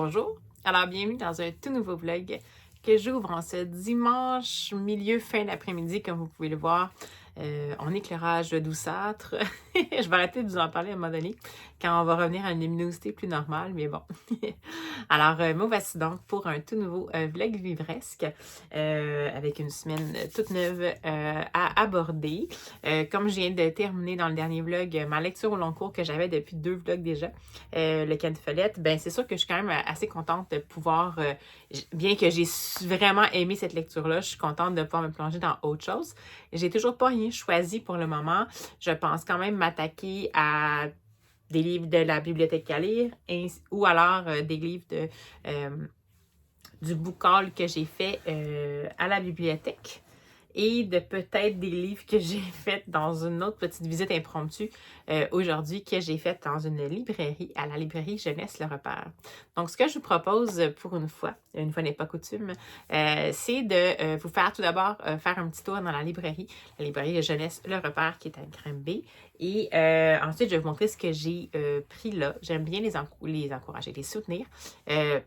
Bonjour! Alors, bienvenue dans un tout nouveau vlog que j'ouvre en ce dimanche milieu fin d'après-midi, comme vous pouvez le voir, en éclairage douceâtre. Je vais arrêter de vous en parler à un moment donné, quand on va revenir à une luminosité plus normale, mais bon. Alors, me voici donc pour un tout nouveau vlog vivresque, avec une semaine toute neuve à aborder. Comme je viens de terminer dans le dernier vlog ma lecture au long cours que j'avais depuis 2 vlogs déjà, le Candifolette, ben c'est sûr que je suis quand même assez contente de pouvoir, bien que j'ai vraiment aimé cette lecture-là, je suis contente de pouvoir me plonger dans autre chose. J'ai toujours pas rien choisi pour le moment. Je pense quand même m'attaquer à des livres de la bibliothèque à lire ou alors des livres du book haul que j'ai fait à la bibliothèque et de peut-être des livres que j'ai fait dans une autre petite visite impromptue aujourd'hui que j'ai faite dans une librairie, à la librairie Jeunesse Le Repère. Donc, ce que je vous propose pour une fois n'est pas coutume, c'est de vous faire tout d'abord faire un petit tour dans la librairie Jeunesse Le Repère qui est à Granby. Et ensuite, je vais vous montrer ce que j'ai pris là. J'aime bien les encourager, les soutenir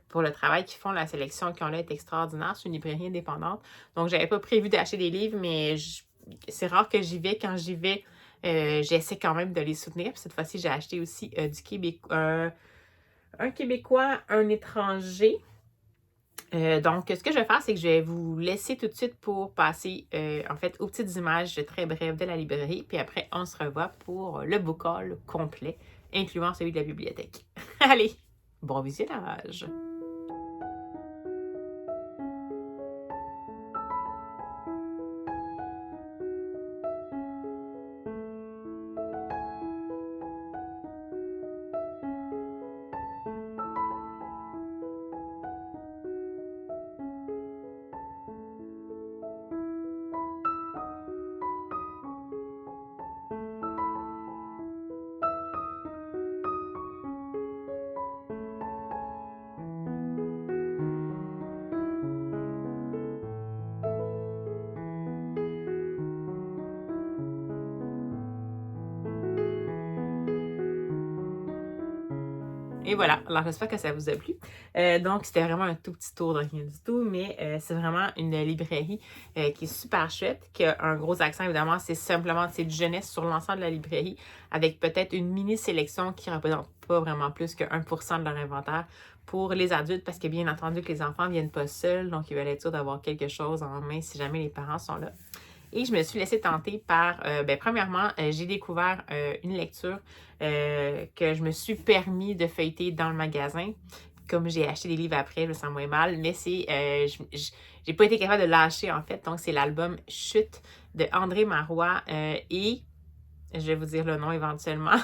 pour le travail qu'ils font. La sélection qu'ils ont là est extraordinaire. C'est une librairie indépendante. Donc, j'avais pas prévu d'acheter des livres, mais c'est rare que j'y vais. Quand j'y vais, j'essaie quand même de les soutenir. Puis cette fois-ci, j'ai acheté aussi du Québécois, un Québécois, un étranger. Donc, ce que je vais faire, c'est que je vais vous laisser tout de suite pour passer, en fait, aux petites images très brèves de la librairie. Puis après, on se revoit pour le book haul complet, incluant celui de la bibliothèque. Allez, bon visionnage! Et voilà, alors j'espère que ça vous a plu. Donc, c'était vraiment un tout petit tour de rien du tout, mais c'est vraiment une librairie qui est super chouette, qui a un gros accent, évidemment, c'est de jeunesse sur l'ensemble de la librairie, avec peut-être une mini sélection qui ne représente pas vraiment plus que 1% de leur inventaire pour les adultes, parce que bien entendu que les enfants ne viennent pas seuls, donc ils veulent être sûrs d'avoir quelque chose en main si jamais les parents sont là. Et je me suis laissée tenter par, premièrement, j'ai découvert une lecture que je me suis permis de feuilleter dans le magasin. Comme j'ai acheté des livres après, je me sens moins mal, mais j'ai pas été capable de lâcher en fait. Donc, c'est l'album Chute de André Marois et je vais vous dire le nom éventuellement.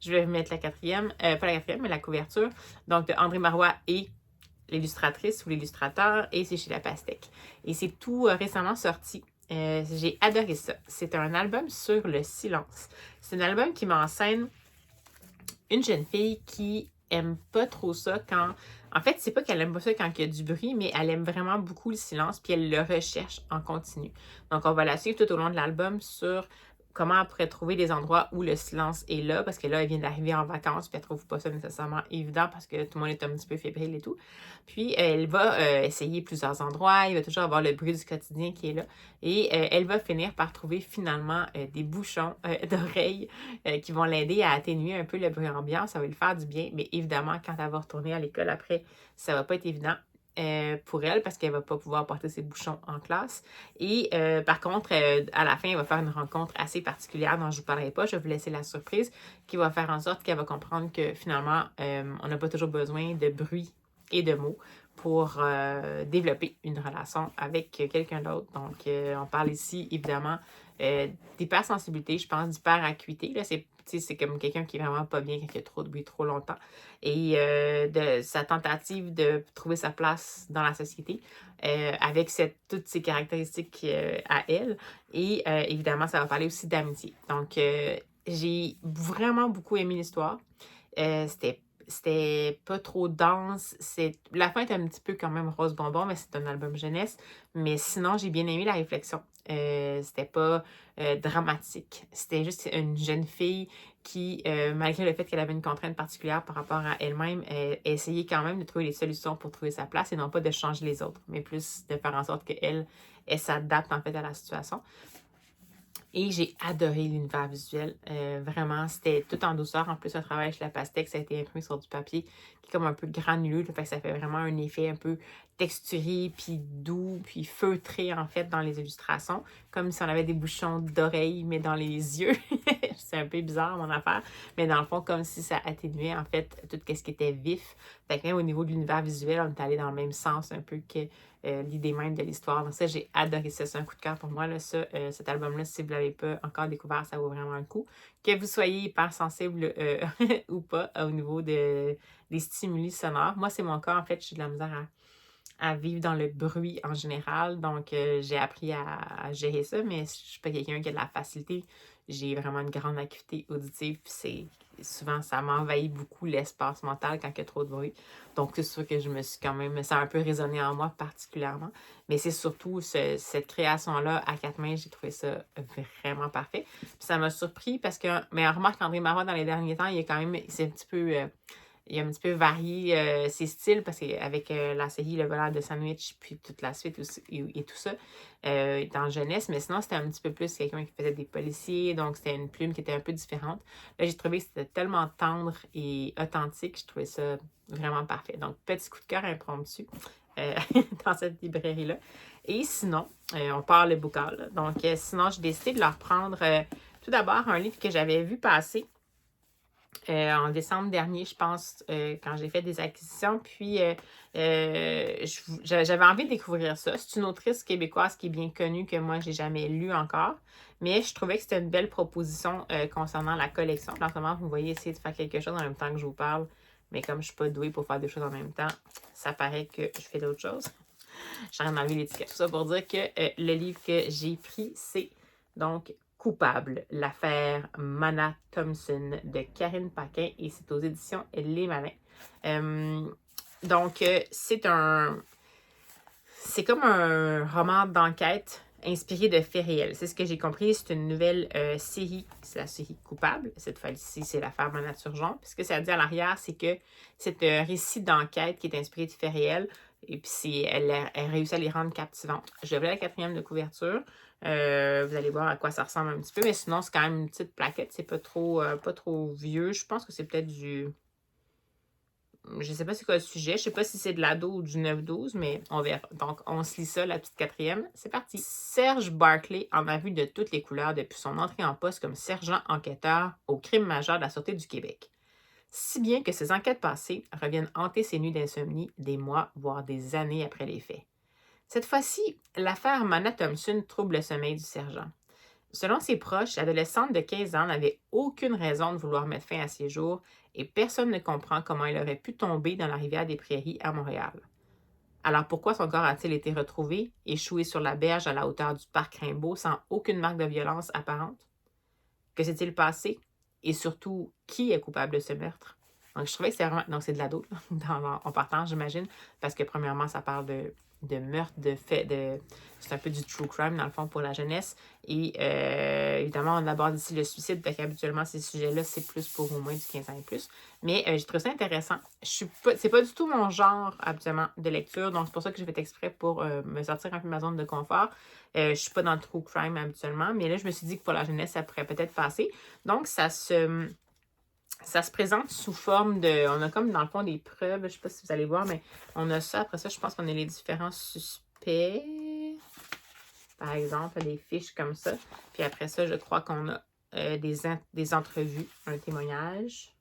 Je vais mettre la quatrième, pas la quatrième, mais la couverture. Donc, de André Marois et l'illustratrice ou l'illustrateur, et c'est chez La Pastèque. Et c'est tout récemment sorti. J'ai adoré ça. C'est un album sur le silence. C'est un album qui m'enseigne une jeune fille qui aime pas trop ça quand... En fait, c'est pas qu'elle aime pas ça quand il y a du bruit, mais elle aime vraiment beaucoup le silence, puis elle le recherche en continu. Donc, on va la suivre tout au long de l'album sur comment elle pourrait trouver des endroits où le silence est là, parce que là, elle vient d'arriver en vacances, puis elle trouve pas ça nécessairement évident parce que tout le monde est un petit peu fébrile et tout. Puis, elle va essayer plusieurs endroits, il va toujours avoir le bruit du quotidien qui est là, et elle va finir par trouver finalement des bouchons d'oreilles qui vont l'aider à atténuer un peu le bruit ambiant, ça va lui faire du bien, mais évidemment, quand elle va retourner à l'école après, ça va pas être évident. Pour elle parce qu'elle va pas pouvoir porter ses bouchons en classe. Et par contre, à la fin, elle va faire une rencontre assez particulière dont je ne vous parlerai pas. Je vais vous laisser la surprise qui va faire en sorte qu'elle va comprendre que finalement, on n'a pas toujours besoin de bruit et de mots pour développer une relation avec quelqu'un d'autre. Donc, on parle ici, évidemment, d'hypersensibilité, je pense, d'hyperacuité. Là, c'est comme quelqu'un qui est vraiment pas bien quand il y a trop de bruit trop longtemps. Et de sa tentative de trouver sa place dans la société avec toutes ses caractéristiques à elle. Et évidemment, ça va parler aussi d'amitié. Donc, j'ai vraiment beaucoup aimé l'histoire. C'était pas trop dense. La fin est un petit peu quand même rose bonbon, mais c'est un album jeunesse. Mais sinon, j'ai bien aimé la réflexion C'était pas dramatique. C'était juste une jeune fille qui, malgré le fait qu'elle avait une contrainte particulière par rapport à elle-même, essayait quand même de trouver des solutions pour trouver sa place et non pas de changer les autres, mais plus de faire en sorte qu'elle s'adapte en fait à la situation. Et j'ai adoré l'univers visuel. Vraiment, c'était tout en douceur. En plus, un travail avec la pastèque, ça a été imprimé sur du papier qui est comme un peu granuleux. Fait que ça fait vraiment un effet un peu texturé, puis doux, puis feutré, en fait, dans les illustrations. Comme si on avait des bouchons d'oreilles, mais dans les yeux. C'est un peu bizarre, mon affaire. Mais dans le fond, comme si ça atténuait, en fait, tout ce qui était vif. Fait que même au niveau de l'univers visuel, on est allé dans le même sens un peu que l'idée même de l'histoire. Donc ça, j'ai adoré ça. C'est un coup de cœur pour moi. Là, ça, cet album-là, si vous ne l'avez pas encore découvert, ça vaut vraiment le coup. Que vous soyez hyper sensible ou pas au niveau des stimuli sonores. Moi, c'est mon cas. En fait, j'ai de la misère à vivre dans le bruit en général. Donc, j'ai appris à gérer ça, mais je ne suis pas quelqu'un qui a de la facilité. J'ai vraiment une grande acuité auditive, puis souvent, ça m'envahit beaucoup l'espace mental quand il y a trop de bruit. Donc, c'est sûr que je me suis quand même... Ça a un peu résonné en moi particulièrement. Mais c'est surtout cette création-là, à quatre mains, j'ai trouvé ça vraiment parfait. Puis ça m'a surpris parce que... Mais remarque, André Marois, dans les derniers temps, il est quand même... C'est un petit peu... il a un petit peu varié ses styles parce qu'avec la série Le voleur de sandwich puis toute la suite aussi, et tout ça dans jeunesse, mais sinon c'était un petit peu plus quelqu'un qui faisait des policiers, donc c'était une plume qui était un peu différente. Là, j'ai trouvé que c'était tellement tendre et authentique, je trouvais ça vraiment parfait. Donc, petit coup de cœur impromptu dans cette librairie-là. Et sinon, on parle le bocal. Donc, sinon, j'ai décidé de leur prendre tout d'abord un livre que j'avais vu passer en décembre dernier, je pense, quand j'ai fait des acquisitions. Puis, j'avais envie de découvrir ça. C'est une autrice québécoise qui est bien connue, que moi, j'ai jamais lu encore. Mais je trouvais que c'était une belle proposition concernant la collection. En ce moment, vous me voyez essayer de faire quelque chose en même temps que je vous parle. Mais comme je ne suis pas douée pour faire des choses en même temps, ça paraît que je fais d'autres choses. J'ai rien envie l'étiquette. Tout ça pour dire que le livre que j'ai pris, c'est donc Coupable, l'affaire Mana Thompson de Karine Paquin et c'est aux éditions Les Malins. Donc, c'est comme un roman d'enquête inspiré de faits réels. C'est ce que j'ai compris. C'est une nouvelle série. C'est la série Coupable. Cette fois-ci, c'est l'affaire Mana Turgeon. Puis ce que ça dit à l'arrière, c'est que c'est un récit d'enquête qui est inspiré de faits réels. Et puis, elle réussit à les rendre captivantes. Je vais la 4e de couverture. Vous allez voir à quoi ça ressemble un petit peu. Mais sinon, c'est quand même une petite plaquette. C'est pas trop vieux. Je pense que c'est peut-être du... Je sais pas c'est quoi le sujet. Je sais pas si c'est de l'ado ou du 9-12, mais on verra. Donc, on se lit ça, la petite 4e. C'est parti. Serge Barclay en a vu de toutes les couleurs depuis son entrée en poste comme sergent enquêteur au crime majeur de la Sûreté du Québec. Si bien que ses enquêtes passées reviennent hanter ses nuits d'insomnie des mois, voire des années après les faits. Cette fois-ci, l'affaire Mana Thompson trouble le sommeil du sergent. Selon ses proches, l'adolescente de 15 ans n'avait aucune raison de vouloir mettre fin à ses jours et personne ne comprend comment elle aurait pu tomber dans la rivière des Prairies à Montréal. Alors pourquoi son corps a-t-il été retrouvé, échoué sur la berge à la hauteur du parc Rimbaud sans aucune marque de violence apparente? Que s'est-il passé? Et surtout, qui est coupable de ce meurtre? Donc, je trouvais que c'est vraiment... Donc, c'est de l'ado, en partant, j'imagine, parce que premièrement, ça parle de meurtre, de fait, c'est un peu du true crime, dans le fond, pour la jeunesse. Et évidemment, on aborde ici le suicide, parce qu'habituellement, ces sujets-là, c'est plus pour au moins du 15 ans et plus. Mais j'ai trouvé ça intéressant. C'est pas du tout mon genre, habituellement, de lecture, donc c'est pour ça que j'ai fait exprès pour me sortir un peu de ma zone de confort. Je suis pas dans le true crime habituellement, mais là, je me suis dit que pour la jeunesse, ça pourrait peut-être passer. Donc, ça se présente sous forme de... On a comme, dans le fond, des preuves. Je ne sais pas si vous allez voir, mais on a ça. Après ça, je pense qu'on a les différents suspects. Par exemple, des fiches comme ça. Puis après ça, je crois qu'on a des entrevues, un témoignage.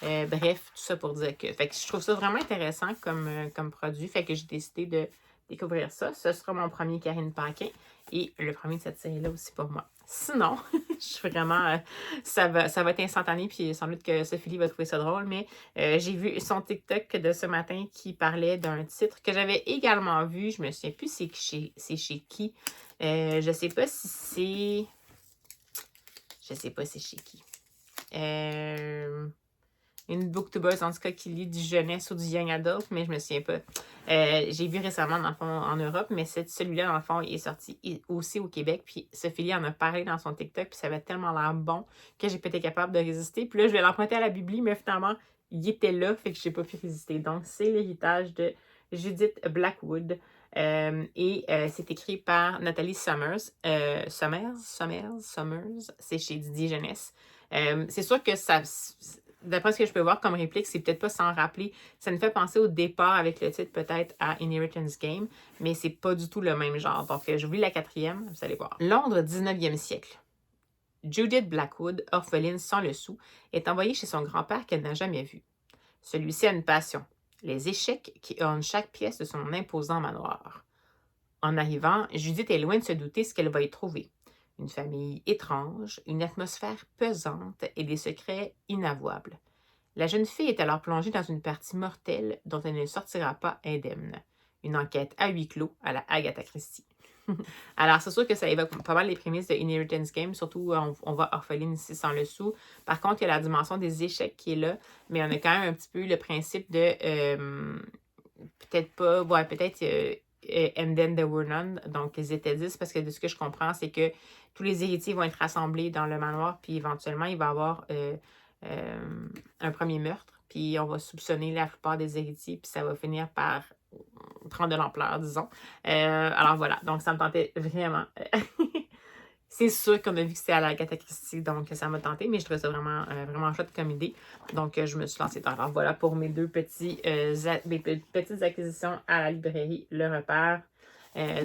Bref, tout ça pour dire que... Fait que je trouve ça vraiment intéressant comme produit. Fait que j'ai décidé de découvrir ça. Ce sera mon premier Karine Paquin. Et le premier de cette série-là aussi pour moi. Sinon, je suis vraiment... ça va être instantané, puis sans doute que Sophie va trouver ça drôle, mais j'ai vu son TikTok de ce matin qui parlait d'un titre que j'avais également vu. Je me souviens plus c'est chez qui. Je sais pas si c'est... Je sais pas c'est chez qui. une booktubeuse, en tout cas, qui lit du jeunesse ou du young adult, mais je me souviens pas. J'ai vu récemment, dans le fond, en Europe, mais celui-là, dans le fond, il est sorti aussi au Québec. Puis Sophie en a parlé dans son TikTok, puis ça avait tellement l'air bon que j'ai pas été capable de résister. Puis là, je vais l'emprunter à la Bibli, mais finalement, il était là, fait que j'ai pas pu résister. Donc, c'est l'héritage de Judith Blackwood. C'est écrit par Nathalie Summers. Summers. C'est chez Didier Jeunesse. C'est sûr que ça, d'après ce que je peux voir comme réplique, c'est peut-être pas sans rappeler. Ça me fait penser au départ avec le titre peut-être à Inheritance Game, mais c'est pas du tout le même genre. Donc, je vous lis la 4e, vous allez voir. Londres, 19e siècle. Judith Blackwood, orpheline sans le sou, est envoyée chez son grand-père qu'elle n'a jamais vu. Celui-ci a une passion, les échecs qui ornent chaque pièce de son imposant manoir. En arrivant, Judith est loin de se douter ce qu'elle va y trouver. Une famille étrange, une atmosphère pesante et des secrets inavouables. La jeune fille est alors plongée dans une partie mortelle dont elle ne sortira pas indemne. Une enquête à huis clos à la Agatha Christie. Alors, c'est sûr que ça évoque pas mal les prémices de Inheritance Game, surtout on voit orpheline ici sans le sou. Par contre, il y a la dimension des échecs qui est là, mais on a quand même un petit peu le principe de peut-être pas, ouais, peut-être And then there were none, donc ils étaient 10, parce que de ce que je comprends, c'est que tous les héritiers vont être rassemblés dans le manoir, puis éventuellement, il va y avoir un premier meurtre, puis on va soupçonner la plupart des héritiers, puis ça va finir par prendre de l'ampleur, disons. Alors voilà, donc ça me tentait vraiment. C'est sûr qu'on a vu que c'était à la Agatha Christie, donc ça m'a tenté, mais je trouvais ça vraiment, vraiment chouette comme idée. Donc, je me suis lancée dedans. Alors, voilà pour mes mes petites acquisitions à la librairie Le Repère.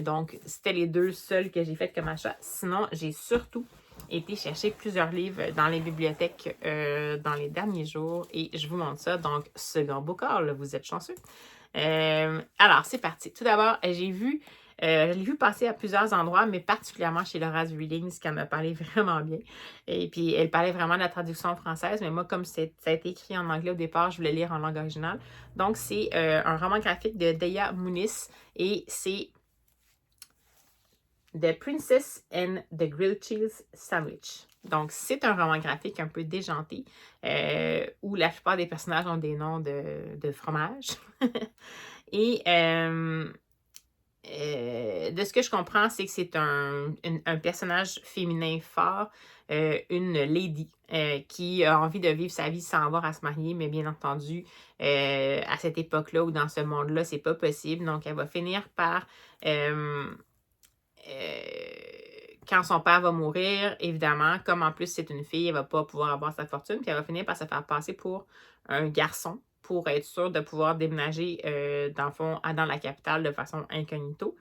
Donc, c'était les 2 seuls que j'ai fait comme achat. Sinon, j'ai surtout été chercher plusieurs livres dans les bibliothèques dans les derniers jours et je vous montre ça. Donc, second book haul, vous êtes chanceux. Alors, c'est parti. Tout d'abord, je l'ai vu passer à plusieurs endroits, mais particulièrement chez Laura's Readings, qui en a parlé vraiment bien. Et puis, elle parlait vraiment de la traduction française, mais moi, comme ça a été écrit en anglais au départ, je voulais lire en langue originale. Donc, c'est un roman graphique de Deya Muniz et c'est The Princess and the Grilled Cheese Sandwich. Donc, c'est un roman graphique un peu déjanté, où la plupart des personnages ont des noms de fromage. Et de ce que je comprends, c'est que c'est un personnage féminin fort, une lady qui a envie de vivre sa vie sans avoir à se marier, mais bien entendu, à cette époque-là ou dans ce monde-là, c'est pas possible. Donc, elle va finir par, quand son père va mourir, évidemment, comme en plus c'est une fille, elle va pas pouvoir avoir sa fortune, puis elle va finir par se faire passer pour un garçon, pour être sûre de pouvoir déménager, dans le fond, dans la capitale de façon incognito.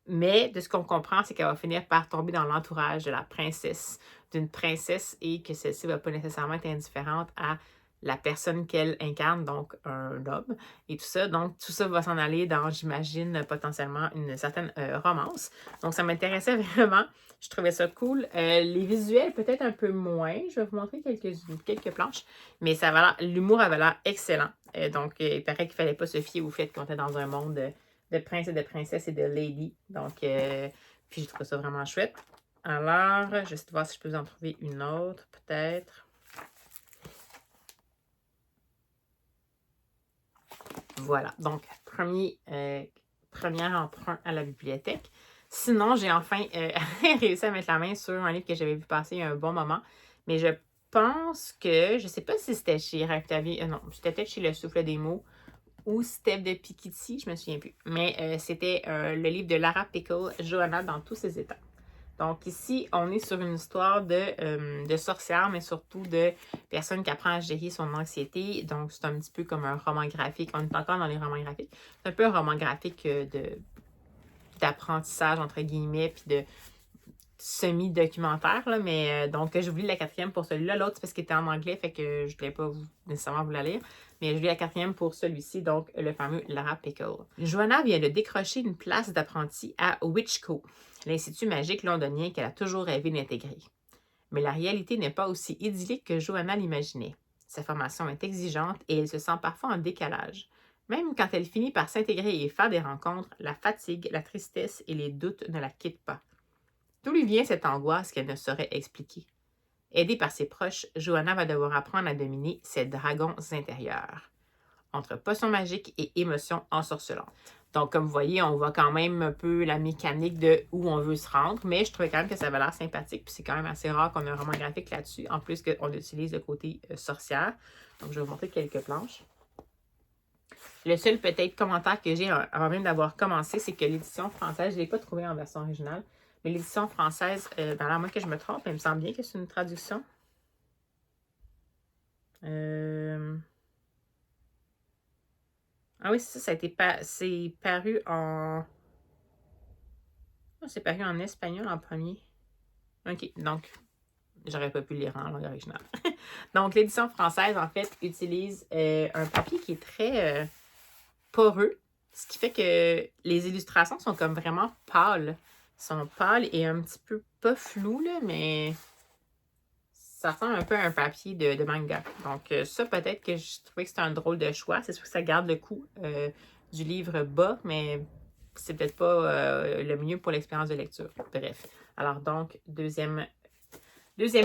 Mais de ce qu'on comprend, c'est qu'elle va finir par tomber dans l'entourage de la princesse, d'une princesse, et que celle-ci ne va pas nécessairement être indifférente à la personne qu'elle incarne, donc un homme, et tout ça. Donc, tout ça va s'en aller dans, j'imagine, potentiellement une certaine romance. Donc, ça m'intéressait vraiment. Je trouvais ça cool. Les visuels, peut-être un peu moins. Je vais vous montrer quelques planches. Mais ça va l'humour avait l'air excellent. Donc, il paraît qu'il ne fallait pas se fier au fait qu'on était dans un monde de princes et de princesses et de ladies. Donc, puis je trouve ça vraiment chouette. Alors, je vais essayer de voir si je peux vous en trouver une autre, peut-être. Voilà, donc premier emprunt à la bibliothèque. Sinon, j'ai enfin réussi à mettre la main sur un livre que j'avais vu passer il y a un bon moment. Mais je pense que, je ne sais pas si c'était chez Ractavie, non, c'était peut-être chez Le Souffle des mots ou c'était de Piketty, je me souviens plus. Mais c'était le livre de Lara Pickle, Johanna dans tous ses états. Donc ici, on est sur une histoire de sorcière, mais surtout de personne qui apprend à gérer son anxiété. Donc, c'est un petit peu comme un roman graphique. On est encore dans les romans graphiques. C'est un peu un roman graphique d'apprentissage, entre guillemets, puis de semi-documentaire. Là, mais donc, je vous lis la 4e pour celui-là. L'autre, c'est parce qu'il était en anglais, fait que je ne voulais pas nécessairement vous la lire. Mais je lis la 4e pour celui-ci, donc le fameux Lara Pickle. Joanna vient de décrocher une place d'apprenti à Witchco, l'institut magique londonien qu'elle a toujours rêvé d'intégrer. Mais la réalité n'est pas aussi idyllique que Joanna l'imaginait. Sa formation est exigeante et elle se sent parfois en décalage. Même quand elle finit par s'intégrer et faire des rencontres, la fatigue, la tristesse et les doutes ne la quittent pas. D'où lui vient cette angoisse qu'elle ne saurait expliquer? Aidée par ses proches, Johanna va devoir apprendre à dominer ses dragons intérieurs, entre potions magiques et émotions ensorcelantes. Donc, comme vous voyez, on voit quand même un peu la mécanique de où on veut se rendre, mais je trouvais quand même que ça avait l'air sympathique, puis c'est quand même assez rare qu'on ait un roman graphique là-dessus, en plus qu'on utilise le côté sorcière. Donc, je vais vous montrer quelques planches. Le seul peut-être commentaire que j'ai avant même d'avoir commencé, c'est que l'édition française, je ne l'ai pas trouvée en version originale, mais l'édition française, dans la moins que je me trompe, il me semble bien que c'est une traduction. Ah oui, ça a été c'est paru en... C'est paru en espagnol en premier. OK, donc, j'aurais pas pu lire en langue originale. Donc, l'édition française, en fait, utilise un papier qui est très poreux, ce qui fait que les illustrations sont comme vraiment pâles. Sont pâles et un petit peu, pas floues, là, mais ça ressemble un peu à un papier de manga. Donc, ça, peut-être que je trouvais que c'était un drôle de choix. C'est sûr que ça garde le coup du livre bas, mais c'est peut-être pas le mieux pour l'expérience de lecture. Bref. Alors, donc, deuxième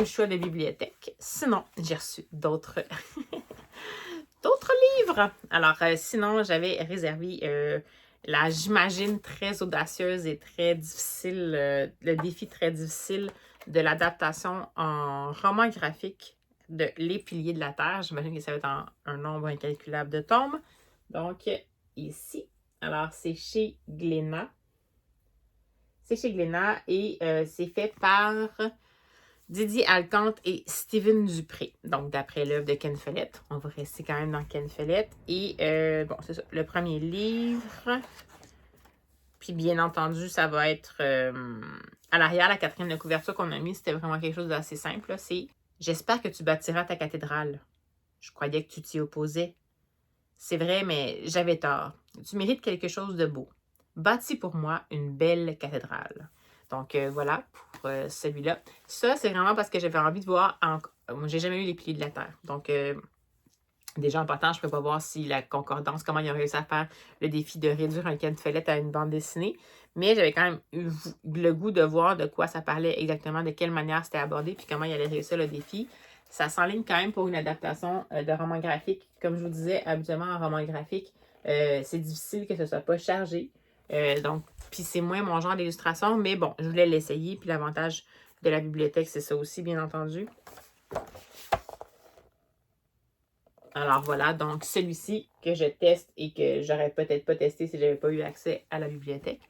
choix de bibliothèque. Sinon, j'ai reçu d'autres d'autres livres. Alors, sinon, j'avais réservé la, j'imagine, très audacieuse et très difficile, le défi très difficile de l'adaptation en roman graphique de Les Piliers de la Terre. J'imagine que ça va être un nombre incalculable de tomes. Donc, ici. Alors, c'est chez Glénat. C'est chez Glénat et c'est fait par Didier Alcante et Steven Dupré. Donc, d'après l'œuvre de Ken Follett. On va rester quand même dans Ken Follett. Et, bon, c'est ça. Le premier livre. Puis, bien entendu, ça va être... à l'arrière, la quatrième de couverture qu'on a mis, c'était vraiment quelque chose d'assez simple. C'est « J'espère que tu bâtiras ta cathédrale. Je croyais que tu t'y opposais. C'est vrai, mais j'avais tort. Tu mérites quelque chose de beau. Bâtis pour moi une belle cathédrale. » Donc, voilà pour celui-là. Ça, c'est vraiment parce que j'avais envie de voir... Moi, j'ai jamais eu les piliers de la Terre. Donc, déjà, en partant, je ne peux pas voir si la concordance, comment ils ont réussi à faire le défi de réduire un Ken Follett à une bande dessinée. Mais j'avais quand même eu le goût de voir de quoi ça parlait exactement, de quelle manière c'était abordé, puis comment il allait réussir le défi. Ça s'enligne quand même pour une adaptation de roman graphique. Comme je vous disais, habituellement, en roman graphique, c'est difficile que ce soit pas chargé. Donc, puis c'est moins mon genre d'illustration, mais bon, je voulais l'essayer. Puis l'avantage de la bibliothèque, c'est ça aussi, bien entendu. Alors voilà, donc celui-ci que je teste et que j'aurais peut-être pas testé si j'avais pas eu accès à la bibliothèque.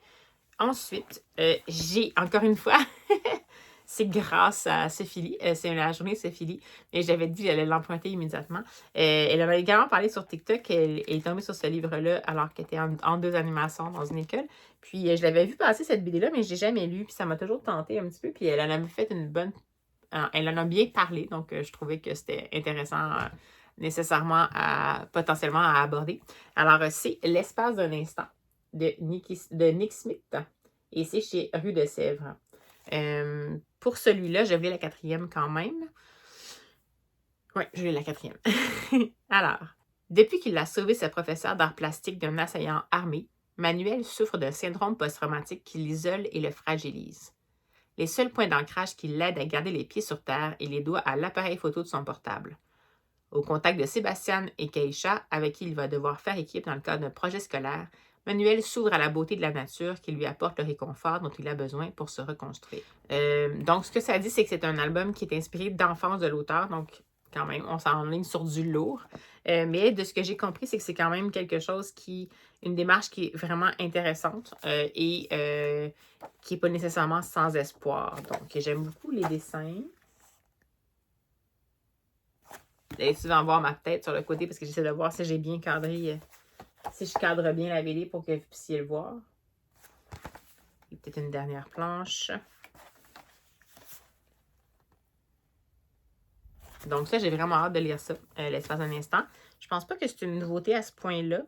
Ensuite, j'ai, encore une fois, c'est grâce à Sophie, c'est la journée de Sophie, et j'avais dit que j'allais l'emprunter immédiatement. Elle avait également parlé sur TikTok, elle est tombée sur ce livre-là alors qu'elle était en 2 animations dans une école. Puis je l'avais vu passer cette BD-là, mais je l'ai jamais lu, puis ça m'a toujours tenté un petit peu, puis elle en avait fait une bonne... elle en a bien parlé, donc je trouvais que c'était intéressant nécessairement potentiellement à aborder. Alors, c'est L'espace d'un instant de Nick Smith et c'est chez Rue de Sèvres. Pour celui-là, je voulais la quatrième quand même. Oui, je voulais la quatrième. Alors, depuis qu'il a sauvé ce professeur d'art plastique d'un assaillant armé, Manuel souffre d'un syndrome post-traumatique qui l'isole et le fragilise. Les seuls points d'ancrage qui l'aident à garder les pieds sur terre et les doigts à l'appareil photo de son portable. Au contact de Sébastien et Keisha, avec qui il va devoir faire équipe dans le cadre d'un projet scolaire, Manuel s'ouvre à la beauté de la nature qui lui apporte le réconfort dont il a besoin pour se reconstruire. Donc, ce que ça dit, c'est que c'est un album qui est inspiré d'enfance de l'auteur, donc quand même, on s'enligne sur du lourd. Mais de ce que j'ai compris, c'est que c'est quand même quelque chose une démarche qui est vraiment intéressante et qui n'est pas nécessairement sans espoir. Donc, j'aime beaucoup les dessins. Vous allez souvent voir ma tête sur le côté parce que j'essaie de voir si j'ai bien cadré, si je cadre bien la BD pour que vous puissiez le voir. Et peut-être une dernière planche. Donc ça, j'ai vraiment hâte de lire ça, l'espace d'un instant. Je pense pas que c'est une nouveauté à ce point-là.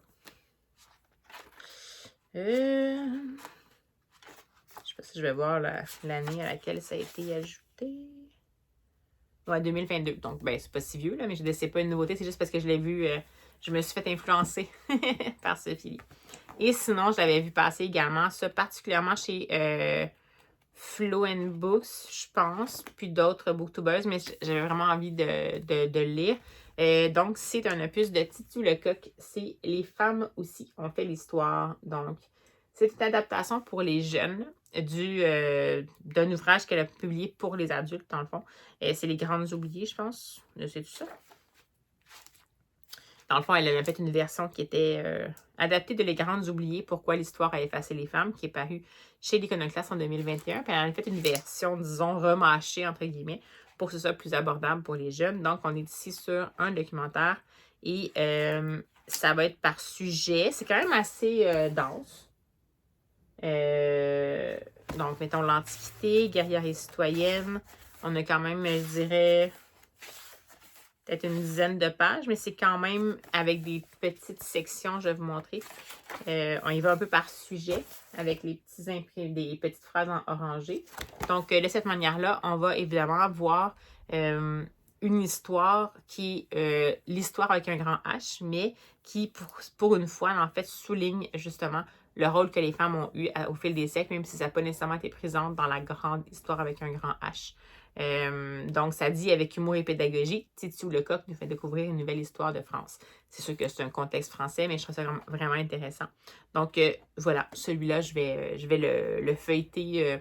Je sais pas si je vais voir l'année à laquelle ça a été ajouté. Ouais, 2022. Donc, ben, c'est pas si vieux, là, mais c'est pas une nouveauté. C'est juste parce que je l'ai vu, je me suis fait influencer par Sophie. Et sinon, je l'avais vu passer également, ça particulièrement chez Flow and Books, je pense, puis d'autres booktubers, mais j'avais vraiment envie de lire. Donc, c'est un opus de Titu Lecoq. C'est Les femmes aussi ont fait l'histoire. Donc, c'est une adaptation pour les jeunes d'un ouvrage qu'elle a publié pour les adultes, dans le fond. C'est Les Grandes Oubliées, je pense. C'est tout ça. Dans le fond, elle avait fait une version qui était adaptée de Les Grandes Oubliées, Pourquoi l'histoire a effacé les femmes, qui est parue chez l'Iconoclaste en 2021. Puis elle avait fait une version, disons, remâchée, entre guillemets, pour que ce soit plus abordable pour les jeunes. Donc, on est ici sur un documentaire et ça va être par sujet. C'est quand même assez dense. Donc, mettons l'Antiquité, guerrière et citoyenne. On a quand même, je dirais, peut-être une dizaine de pages, mais c'est quand même avec des petites sections, je vais vous montrer. On y va un peu par sujet, avec des petites phrases en orangé. Donc, de cette manière-là, on va évidemment voir une histoire qui est l'histoire avec un grand H, mais qui, pour une fois, en fait, souligne justement le rôle que les femmes ont eu au fil des siècles, même si ça n'a pas nécessairement été présent dans la grande histoire avec un grand H. Donc, ça dit avec humour et pédagogie, Titu Lecoq nous fait découvrir une nouvelle histoire de France. C'est sûr que c'est un contexte français, mais je trouve ça vraiment intéressant. Donc, voilà, celui-là, je vais le feuilleter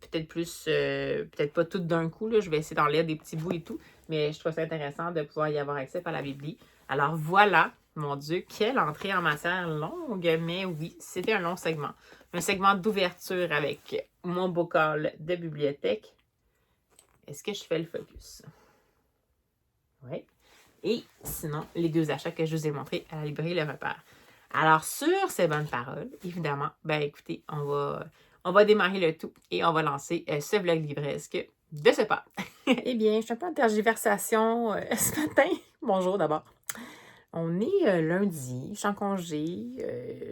peut-être peut-être pas tout d'un coup, là, je vais essayer d'en lire des petits bouts et tout, mais je trouve ça intéressant de pouvoir y avoir accès par la Bibli. Alors voilà, mon Dieu, quelle entrée en matière longue, mais oui, c'était un long segment. Un segment d'ouverture avec mon bocal de bibliothèque. Est-ce que je fais le focus? Oui. Et sinon, les 2 achats que je vous ai montrés à la librairie Le Repère. Alors, sur ces bonnes paroles, évidemment, ben écoutez, on va démarrer le tout et on va lancer ce vlog livresque de ce pas. Eh bien, je suis un peu en tergiversation ce matin. Bonjour d'abord. On est lundi, je suis en congé,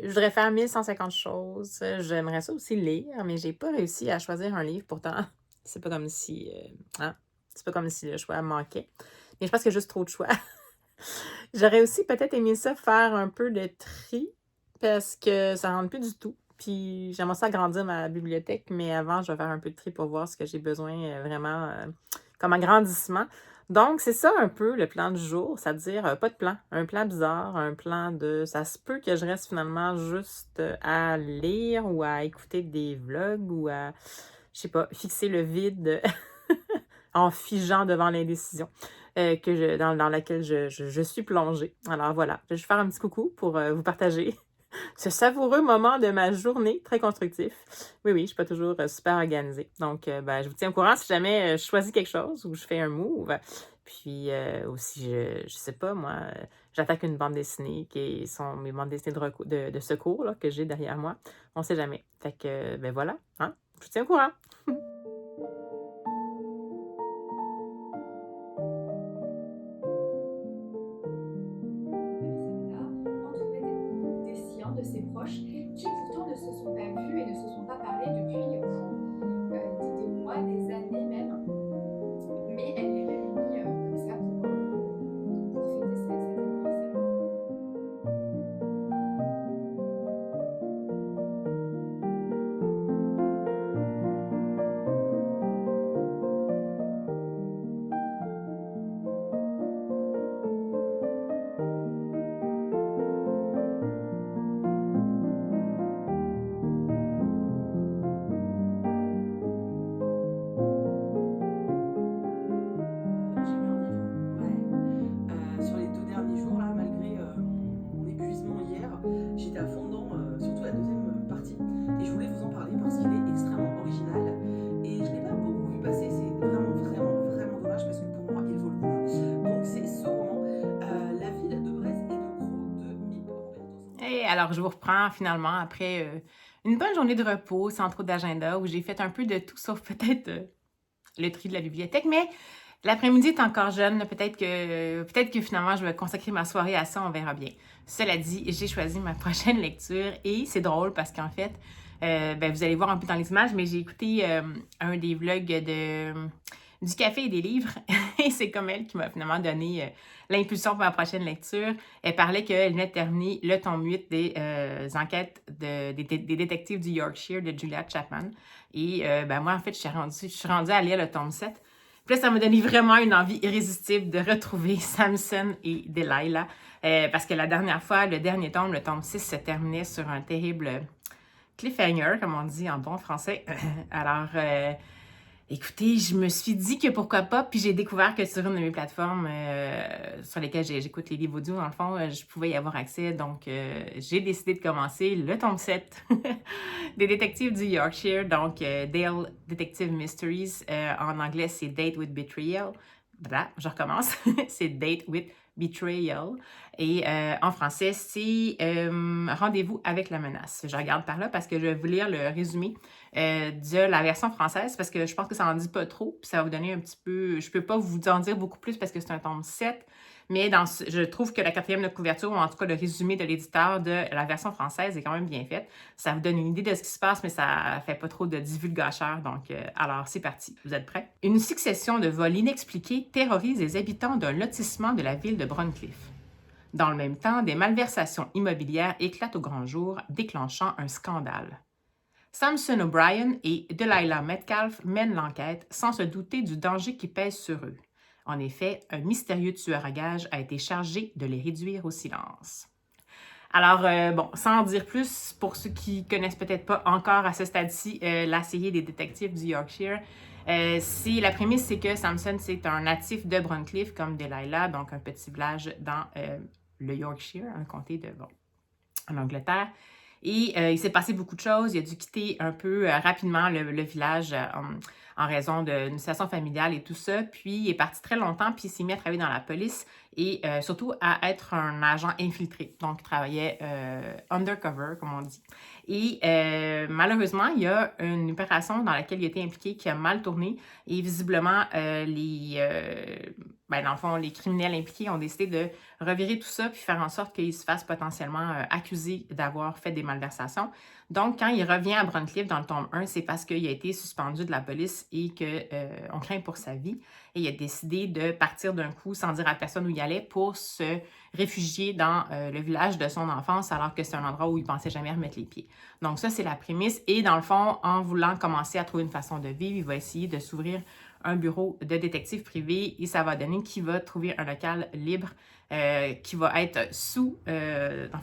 je voudrais faire 1150 choses. J'aimerais ça aussi lire, mais j'ai pas réussi à choisir un livre pourtant. C'est pas comme si c'est pas comme si le choix manquait. Mais je pense qu'il y a juste trop de choix. J'aurais aussi peut-être aimé ça faire un peu de tri parce que ça rentre plus du tout. Puis j'aimerais ça agrandir ma bibliothèque, mais avant, je vais faire un peu de tri pour voir ce que j'ai besoin vraiment comme agrandissement. Donc, c'est ça un peu le plan du jour, c'est-à-dire pas de plan, un plan bizarre, un plan de... Ça se peut que je reste finalement juste à lire ou à écouter des vlogs ou à, je sais pas, fixer le vide en figeant devant l'indécision dans laquelle je suis plongée. Alors voilà, je vais faire un petit coucou pour vous partager ce savoureux moment de ma journée, très constructif. Oui, je ne suis pas toujours super organisée. Donc, je vous tiens au courant si jamais je choisis quelque chose ou je fais un move. Puis aussi, je sais pas, moi, j'attaque une bande dessinée qui sont mes bandes dessinées de secours là, que j'ai derrière moi. On ne sait jamais. Fait que, voilà, hein? Je vous tiens au courant. De ses proches qui pourtant ne se sont pas vus et ne se sont pas parlé depuis des mois, des années même. Mais elle les réunit comme ça pour fêter cet anniversaire. J'ai lu un livre, ouais. Sur les 2 derniers jours, là, malgré mon épuisement hier, j'étais à fond dedans, surtout la deuxième partie. Et je voulais vous en parler parce qu'il est extrêmement original. Et je ne l'ai pas beaucoup vu passer, c'est vraiment dommage parce que pour moi, il vaut le coup. Donc c'est ce roman, La ville de Braise et de Croc de Mip Roberto. Et alors, je vous reprends finalement après une bonne journée de repos, sans trop d'agenda, où j'ai fait un peu de tout, sauf peut-être le tri de la bibliothèque. Mais l'après-midi est encore jeune. Peut-être que finalement, je vais consacrer ma soirée à ça. On verra bien. Cela dit, j'ai choisi ma prochaine lecture et c'est drôle parce qu'en fait, vous allez voir un peu dans les images, mais j'ai écouté un des vlogs du café et des livres et c'est comme elle qui m'a finalement donné l'impulsion pour ma prochaine lecture. Elle parlait qu'elle venait de terminer le tome 8 des enquêtes des détectives du Yorkshire de Julia Chapman. Et ben moi, en fait, je suis rendue à lire le tome 7. Puis là, ça m'a donné vraiment une envie irrésistible de retrouver Samson et Delilah. Parce que la dernière fois, le dernier tome, le tome 6, se terminait sur un terrible cliffhanger, comme on dit en bon français. Alors, écoutez, je me suis dit que pourquoi pas, puis j'ai découvert que sur une de mes plateformes sur lesquelles j'écoute les livres audio, dans le fond, je pouvais y avoir accès. Donc, j'ai décidé de commencer le tome 7 des détectives du Yorkshire, donc Dale Detective Mysteries. En anglais, c'est Date with Betrayal. Voilà, je recommence. C'est Date with Betrayal. Et en français, c'est Rendez-vous avec la menace. Je regarde par là parce que je vais vous lire le résumé de la version française parce que je pense que ça en dit pas trop. Puis ça va vous donner un petit peu... Je peux pas vous en dire beaucoup plus parce que c'est un tome 7. Mais je trouve que la 4e de couverture, ou en tout cas le résumé de l'éditeur de la version française est quand même bien fait. Ça vous donne une idée de ce qui se passe, mais ça fait pas trop de divulgacheur. Donc, alors, c'est parti. Vous êtes prêts? Une succession de vols inexpliqués terrorise les habitants d'un lotissement de la ville de Broncliffe. Dans le même temps, des malversations immobilières éclatent au grand jour, déclenchant un scandale. Samson O'Brien et Delilah Metcalfe mènent l'enquête sans se douter du danger qui pèse sur eux. En effet, un mystérieux tueur à gages a été chargé de les réduire au silence. Alors, bon, sans en dire plus, pour ceux qui connaissent peut-être pas encore à ce stade-ci la série des détectives du Yorkshire, la prémisse, c'est que Samson, c'est un natif de Broncliffe, comme Delilah, donc un petit village dans le Yorkshire, un comté en Angleterre. Et il s'est passé beaucoup de choses. Il a dû quitter un peu rapidement le village en raison d'une situation familiale et tout ça. Puis il est parti très longtemps, puis il s'est mis à travailler dans la police et surtout à être un agent infiltré. Donc, il travaillait undercover, comme on dit. Et malheureusement, il y a une opération dans laquelle il a été impliqué qui a mal tourné. Et visiblement, dans le fond, les criminels impliqués ont décidé de revirer tout ça puis faire en sorte qu'il se fasse potentiellement accuser d'avoir fait des malversations. Donc, quand il revient à Broncliffe dans le tome 1, c'est parce qu'il a été suspendu de la police et qu'on craint pour sa vie. Et il a décidé de partir d'un coup sans dire à personne où il allait pour se réfugier dans le village de son enfance alors que c'est un endroit où il pensait jamais remettre les pieds. Donc ça, c'est la prémisse. Et dans le fond, en voulant commencer à trouver une façon de vivre, il va essayer de s'ouvrir un bureau de détective privé et ça va donner qu'il va trouver un local libre qui va être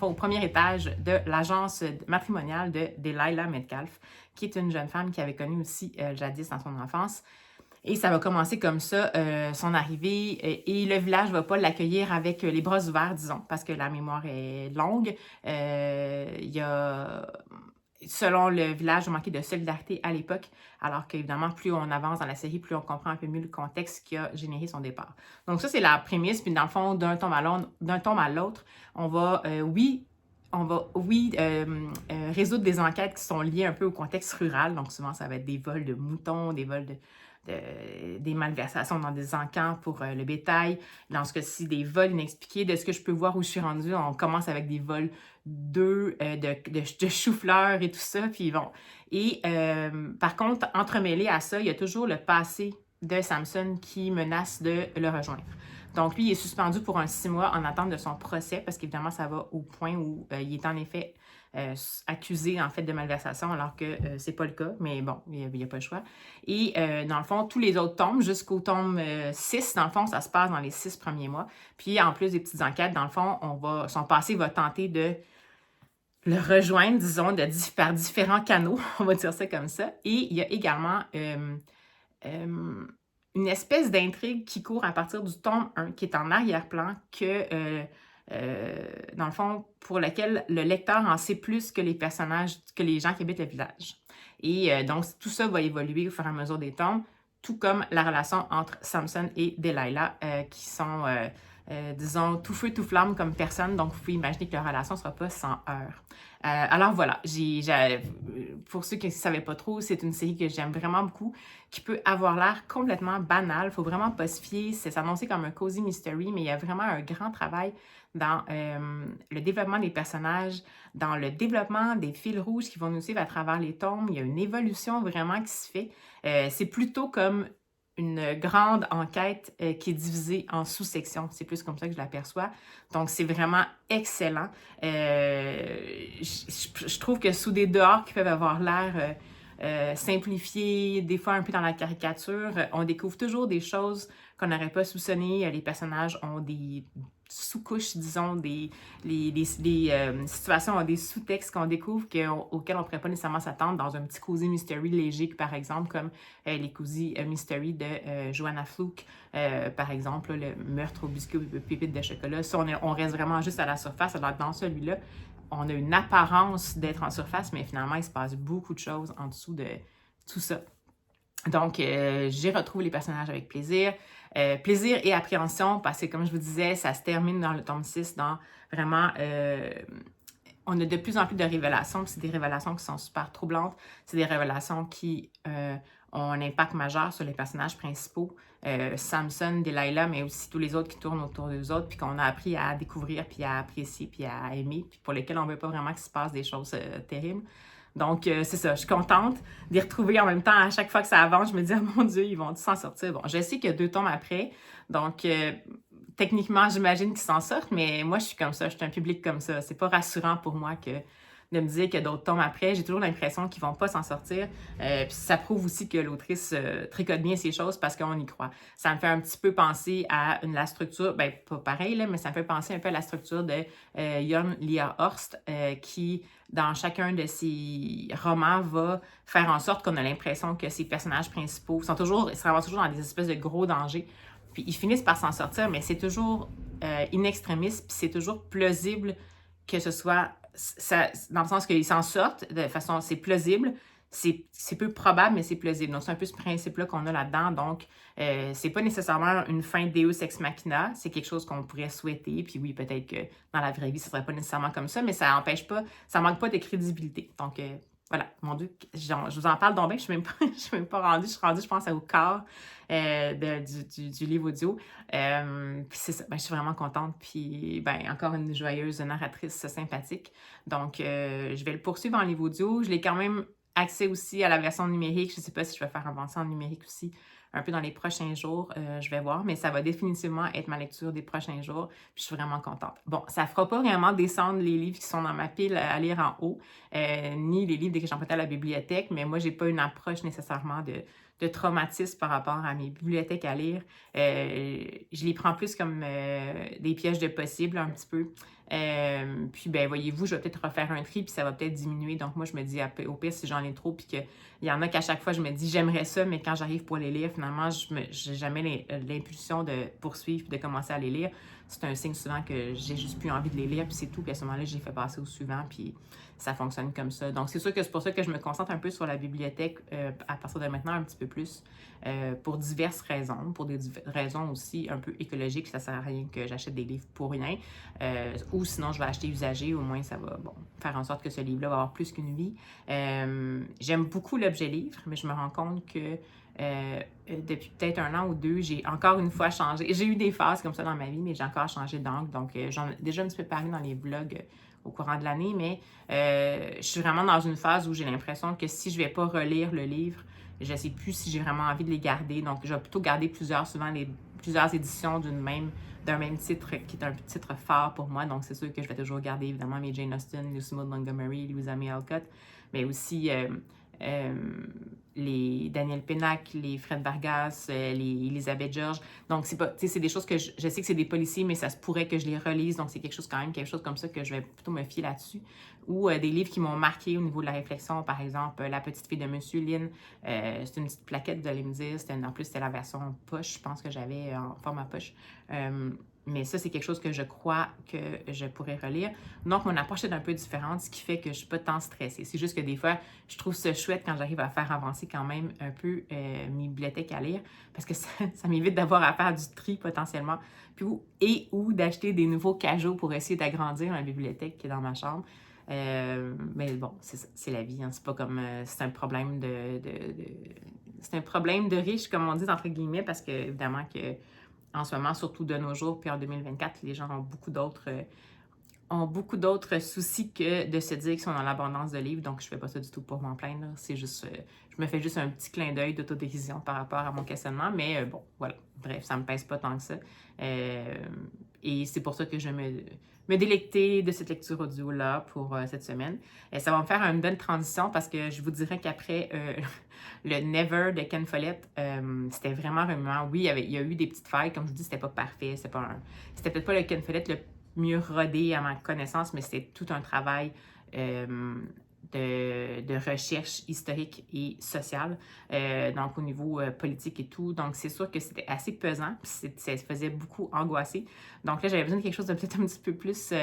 au premier étage de l'agence matrimoniale de Delilah Metcalfe, qui est une jeune femme qui avait connu aussi jadis dans son enfance. Et ça va commencer comme ça, son arrivée, et le village ne va pas l'accueillir avec les bras ouverts, disons, parce que la mémoire est longue. Il y a... Selon le village, il manquait de solidarité à l'époque, alors qu'évidemment, plus on avance dans la série, plus on comprend un peu mieux le contexte qui a généré son départ. Donc ça, c'est la prémisse, puis dans le fond, d'un tome à l'autre, on va, résoudre des enquêtes qui sont liées un peu au contexte rural. Donc souvent, ça va être des vols de moutons, des vols des malversations dans des encamps pour le bétail. Dans ce cas-ci, des vols inexpliqués. De ce que je peux voir où je suis rendue, on commence avec des vols d'œufs, de chou-fleurs et tout ça. Puis bon. Et par contre, entremêlé à ça, il y a toujours le passé de Samson qui menace de le rejoindre. Donc lui, il est suspendu pour 6 mois en attente de son procès parce qu'évidemment, ça va au point où il est en effet accusé en fait de malversation alors que c'est pas le cas, mais bon, il n'y a pas le choix. Et dans le fond, tous les autres tomes, jusqu'au tome 6, dans le fond, ça se passe dans les 6 premiers mois. Puis en plus des petites enquêtes, dans le fond, son passé va tenter de le rejoindre, disons, par différents canaux, on va dire ça comme ça. Et il y a également une espèce d'intrigue qui court à partir du tome 1, qui est en arrière-plan, dans le fond, pour lequel le lecteur en sait plus que les personnages, que les gens qui habitent le village. Et donc, tout ça va évoluer au fur et à mesure des tomes, tout comme la relation entre Samson et Delilah, qui sont, disons, tout feu, tout flamme comme personne. Donc, vous pouvez imaginer que leur relation ne sera pas sans heurts. Alors voilà, pour ceux qui ne savaient pas trop, c'est une série que j'aime vraiment beaucoup, qui peut avoir l'air complètement banale. Il ne faut vraiment pas se fier. C'est annoncé comme un cozy mystery, mais il y a vraiment un grand travail dans le développement des personnages, dans le développement des fils rouges qui vont nous suivre à travers les tomes. Il y a une évolution vraiment qui se fait. C'est plutôt comme une grande enquête qui est divisée en sous-sections. C'est plus comme ça que je l'aperçois. Donc, c'est vraiment excellent. Je trouve que sous des dehors qui peuvent avoir l'air simplifié, des fois un peu dans la caricature. On découvre toujours des choses qu'on n'aurait pas soupçonnées. Les personnages ont des sous-couches, disons, les situations ont des sous-textes qu'on découvre auxquels on ne pourrait pas nécessairement s'attendre dans un petit cozy mystery léger, par exemple, comme les cozy mystery de Joanna Fluke, par exemple, le meurtre au biscuit aux pépites de chocolat. Ça, on reste vraiment juste à la surface. Alors, dans celui-là, on a une apparence d'être en surface, mais finalement, il se passe beaucoup de choses en dessous de tout ça. Donc, j'ai retrouvé les personnages avec plaisir. Plaisir et appréhension, parce que comme je vous disais, ça se termine dans le tome 6 dans vraiment... on a de plus en plus de révélations, c'est des révélations qui sont super troublantes. C'est des révélations qui ont un impact majeur sur les personnages principaux. Samson, Delilah, mais aussi tous les autres qui tournent autour d'eux autres, puis qu'on a appris à découvrir, puis à apprécier, puis à aimer, puis pour lesquels on ne veut pas vraiment qu'il se passe des choses terribles. Donc, c'est ça, je suis contente d'y retrouver en même temps. À chaque fois que ça avance, je me dis, oh mon Dieu, ils vont s'en sortir. Bon, je sais qu'il y a 2 tomes après, donc techniquement, j'imagine qu'ils s'en sortent, mais moi, je suis comme ça, je suis un public comme ça. C'est pas rassurant pour moi de me dire qu'il y a d'autres tomes après. J'ai toujours l'impression qu'ils vont pas s'en sortir. Puis ça prouve aussi que l'autrice tricote bien ces choses parce qu'on y croit. Ça me fait un petit peu penser à la structure, ben pas pareil, là, mais ça me fait penser un peu à la structure de Jon Lier Horst qui, dans chacun de ses romans, va faire en sorte qu'on a l'impression que ses personnages principaux se ramassent toujours dans des espèces de gros dangers. Puis ils finissent par s'en sortir, mais c'est toujours in extremis, puis c'est toujours plausible que ce soit... dans le sens qu'ils s'en sortent de façon... C'est plausible, c'est peu probable, mais c'est plausible. Donc, c'est un peu ce principe-là qu'on a là-dedans. Donc, c'est pas nécessairement une fin Deus Ex Machina, c'est quelque chose qu'on pourrait souhaiter. Puis oui, peut-être que dans la vraie vie, ce serait pas nécessairement comme ça, mais ça empêche pas, ça manque pas de crédibilité. Donc, voilà, mon Dieu, je vous en parle donc bien, je suis même pas rendue, je suis rendue, je pense, au quart du livre audio. Puis c'est ça, ben, je suis vraiment contente, puis ben, encore une joyeuse narratrice sympathique. Donc, je vais le poursuivre en livre audio. Je l'ai quand même accès aussi à la version numérique. Je ne sais pas si je vais faire avancer en numérique aussi un peu dans les prochains jours. Je vais voir, mais ça va définitivement être ma lecture des prochains jours. Puis je suis vraiment contente. Bon, ça ne fera pas vraiment descendre les livres qui sont dans ma pile à lire en haut, ni les livres que j'empruntais à la bibliothèque, mais moi, je n'ai pas une approche nécessairement de traumatisme par rapport à mes bibliothèques à lire. Je les prends plus comme des pièges de possible un petit peu. Puis, ben voyez-vous, je vais peut-être refaire un tri, puis ça va peut-être diminuer. Donc, moi, je me dis, au pire, si j'en ai trop, puis qu'il y en a qu'à chaque fois, je me dis, j'aimerais ça, mais quand j'arrive pour les lire, finalement, je n'ai jamais l'impulsion de poursuivre puis de commencer à les lire. C'est un signe souvent que j'ai juste plus envie de les lire, puis c'est tout. Puis à ce moment-là, j'ai fait passer au suivant, puis ça fonctionne comme ça. Donc, c'est sûr que c'est pour ça que je me concentre un peu sur la bibliothèque à partir de maintenant un petit peu plus, pour diverses raisons. Pour des raisons aussi un peu écologiques, ça ne sert à rien que j'achète des livres pour rien. Ou sinon, je vais acheter usagé, au moins ça va faire en sorte que ce livre-là va avoir plus qu'une vie. J'aime beaucoup l'objet livre, mais je me rends compte que depuis peut-être 1 an ou 2, j'ai encore une fois changé. J'ai eu des phases comme ça dans ma vie, mais j'ai encore changé d'angle. Donc, j'en ai déjà un petit peu parlé dans les vlogs au courant de l'année, mais je suis vraiment dans une phase où j'ai l'impression que si je ne vais pas relire le livre, je ne sais plus si j'ai vraiment envie de les garder. Donc, je vais plutôt garder plusieurs éditions d'un même titre qui est un titre phare pour moi. Donc, c'est sûr que je vais toujours garder évidemment mes Jane Austen, Lucy Maud Montgomery, Louisa May Alcott, mais aussi les Daniel Pénac, les Fred Vargas, les Elisabeth George. Donc, c'est des choses que je sais que c'est des policiers, mais ça se pourrait que je les relise. Donc, c'est quelque chose comme ça que je vais plutôt me fier là-dessus. Ou des livres qui m'ont marqué au niveau de la réflexion. Par exemple, La petite fille de Monsieur Lynn. C'est une petite plaquette, vous allez me dire. En plus, c'était la version poche, je pense que j'avais en format poche. Mais ça, c'est quelque chose que je crois que je pourrais relire. Donc, mon approche est un peu différente, ce qui fait que je ne suis pas tant stressée. C'est juste que des fois, je trouve ça chouette quand j'arrive à faire avancer quand même un peu mes bibliothèques à lire, parce que ça m'évite d'avoir à faire du tri potentiellement, ou d'acheter des nouveaux cajots pour essayer d'agrandir ma bibliothèque qui est dans ma chambre. Mais bon, c'est la vie. Hein. C'est pas comme... c'est un problème c'est un problème de riche, comme on dit, entre guillemets, parce que évidemment que en ce moment, surtout de nos jours, puis en 2024, les gens ont beaucoup d'autres soucis que de se dire qu'ils sont dans l'abondance de livres. Donc, je fais pas ça du tout pour m'en plaindre. C'est juste, je me fais juste un petit clin d'œil d'autodérision par rapport à mon questionnement. Mais bon, voilà. Bref, ça me pèse pas tant que ça. Et c'est pour ça que je me délecter de cette lecture audio-là pour cette semaine. Et ça va me faire une bonne transition parce que je vous dirais qu'après le Never de Ken Follett, c'était vraiment, oui, il y a eu des petites failles. Comme je vous dis, c'était pas parfait. C'était peut-être pas le Ken Follett le mieux rodé à ma connaissance, mais c'était tout un travail de recherche historique et sociale, donc au niveau politique et tout. Donc, c'est sûr que c'était assez pesant, puis ça faisait beaucoup angoisser. Donc là, j'avais besoin de quelque chose de peut-être un petit peu plus,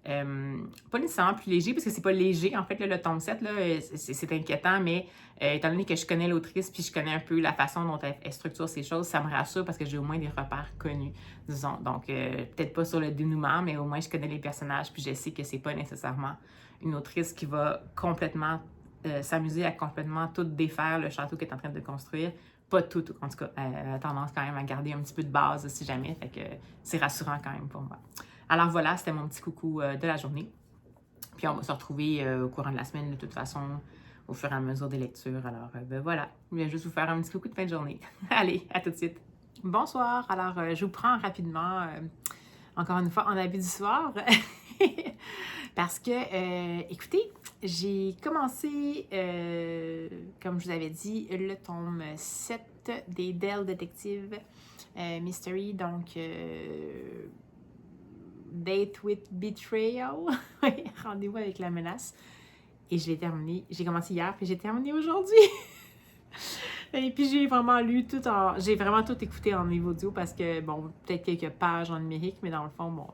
pas nécessairement plus léger, parce que c'est pas léger, en fait, là, le tome 7, là, c'est inquiétant, mais étant donné que je connais l'autrice, puis je connais un peu la façon dont elle structure ces choses, ça me rassure parce que j'ai au moins des repères connus, disons. Donc, peut-être pas sur le dénouement, mais au moins je connais les personnages, puis je sais que c'est pas nécessairement une autrice qui va complètement s'amuser à complètement tout défaire le château qu'elle est en train de construire. Pas tout, en tout cas, elle a tendance quand même à garder un petit peu de base si jamais, fait que c'est rassurant quand même pour moi. Alors voilà, c'était mon petit coucou de la journée. Puis on va se retrouver au courant de la semaine de toute façon, au fur et à mesure des lectures. Alors ben voilà, je vais juste vous faire un petit coucou de fin de journée. Allez, à tout de suite. Bonsoir, alors je vous prends rapidement, encore une fois, en habit du soir. Parce que, écoutez, j'ai commencé, comme je vous avais dit, le tome 7 des Dell Detective Mystery, donc Date with Betrayal, rendez-vous avec la menace. Et je l'ai terminé, j'ai commencé hier, puis j'ai terminé aujourd'hui. Et puis j'ai vraiment lu j'ai vraiment tout écouté en niveau audio parce que, bon, peut-être quelques pages en numérique, mais dans le fond, bon,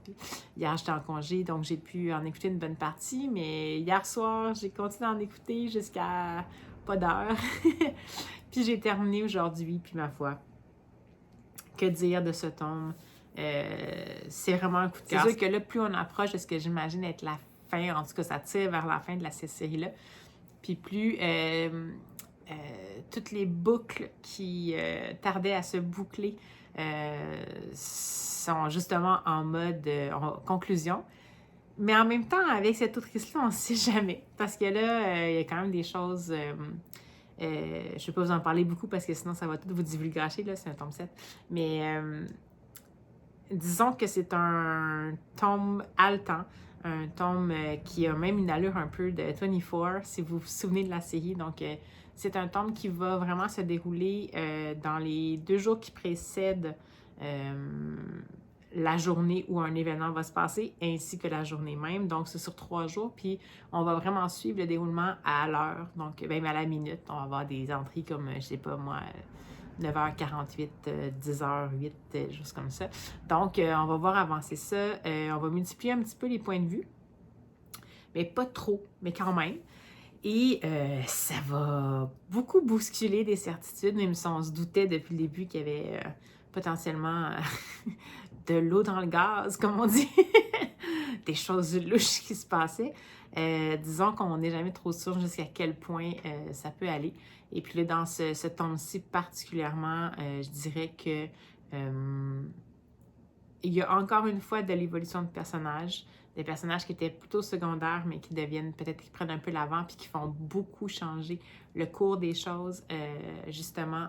hier j'étais en congé, donc j'ai pu en écouter une bonne partie, mais hier soir, j'ai continué à en écouter jusqu'à pas d'heure. Puis j'ai terminé aujourd'hui, puis ma foi, que dire de ce tome? C'est vraiment un coup de cœur. C'est sûr que là, plus on approche de ce que j'imagine être la fin, en tout cas, ça tire vers la fin de cette série-là, puis plus... toutes les boucles qui tardaient à se boucler sont justement en mode conclusion. Mais en même temps, avec cette autrice-là, on ne sait jamais. Parce que là, il y a quand même des choses... je ne vais pas vous en parler beaucoup parce que sinon, ça va tout vous divulgacher, là, c'est un tome 7. Mais disons que c'est un tome haletant. Un tome qui a même une allure un peu de 24, si vous vous souvenez de la série. Donc, c'est un tome qui va vraiment se dérouler dans les 2 jours qui précèdent la journée où un événement va se passer, ainsi que la journée même. Donc, c'est sur 3 jours, puis on va vraiment suivre le déroulement à l'heure, donc même à la minute. On va avoir des entrées comme, je sais pas moi, 9h48, 10h08, juste comme ça. Donc, on va voir avancer ça. On va multiplier un petit peu les points de vue, mais pas trop, mais quand même. Et ça va beaucoup bousculer des certitudes, même si on se doutait depuis le début qu'il y avait potentiellement de l'eau dans le gaz, comme on dit, des choses louches qui se passaient. Disons qu'on n'est jamais trop sûr jusqu'à quel point ça peut aller. Et puis là, dans ce tome-ci particulièrement, je dirais que il y a encore une fois de l'évolution de personnages, des personnages qui étaient plutôt secondaires, mais qui deviennent peut-être, qui prennent un peu l'avant, puis qui font beaucoup changer le cours des choses, justement,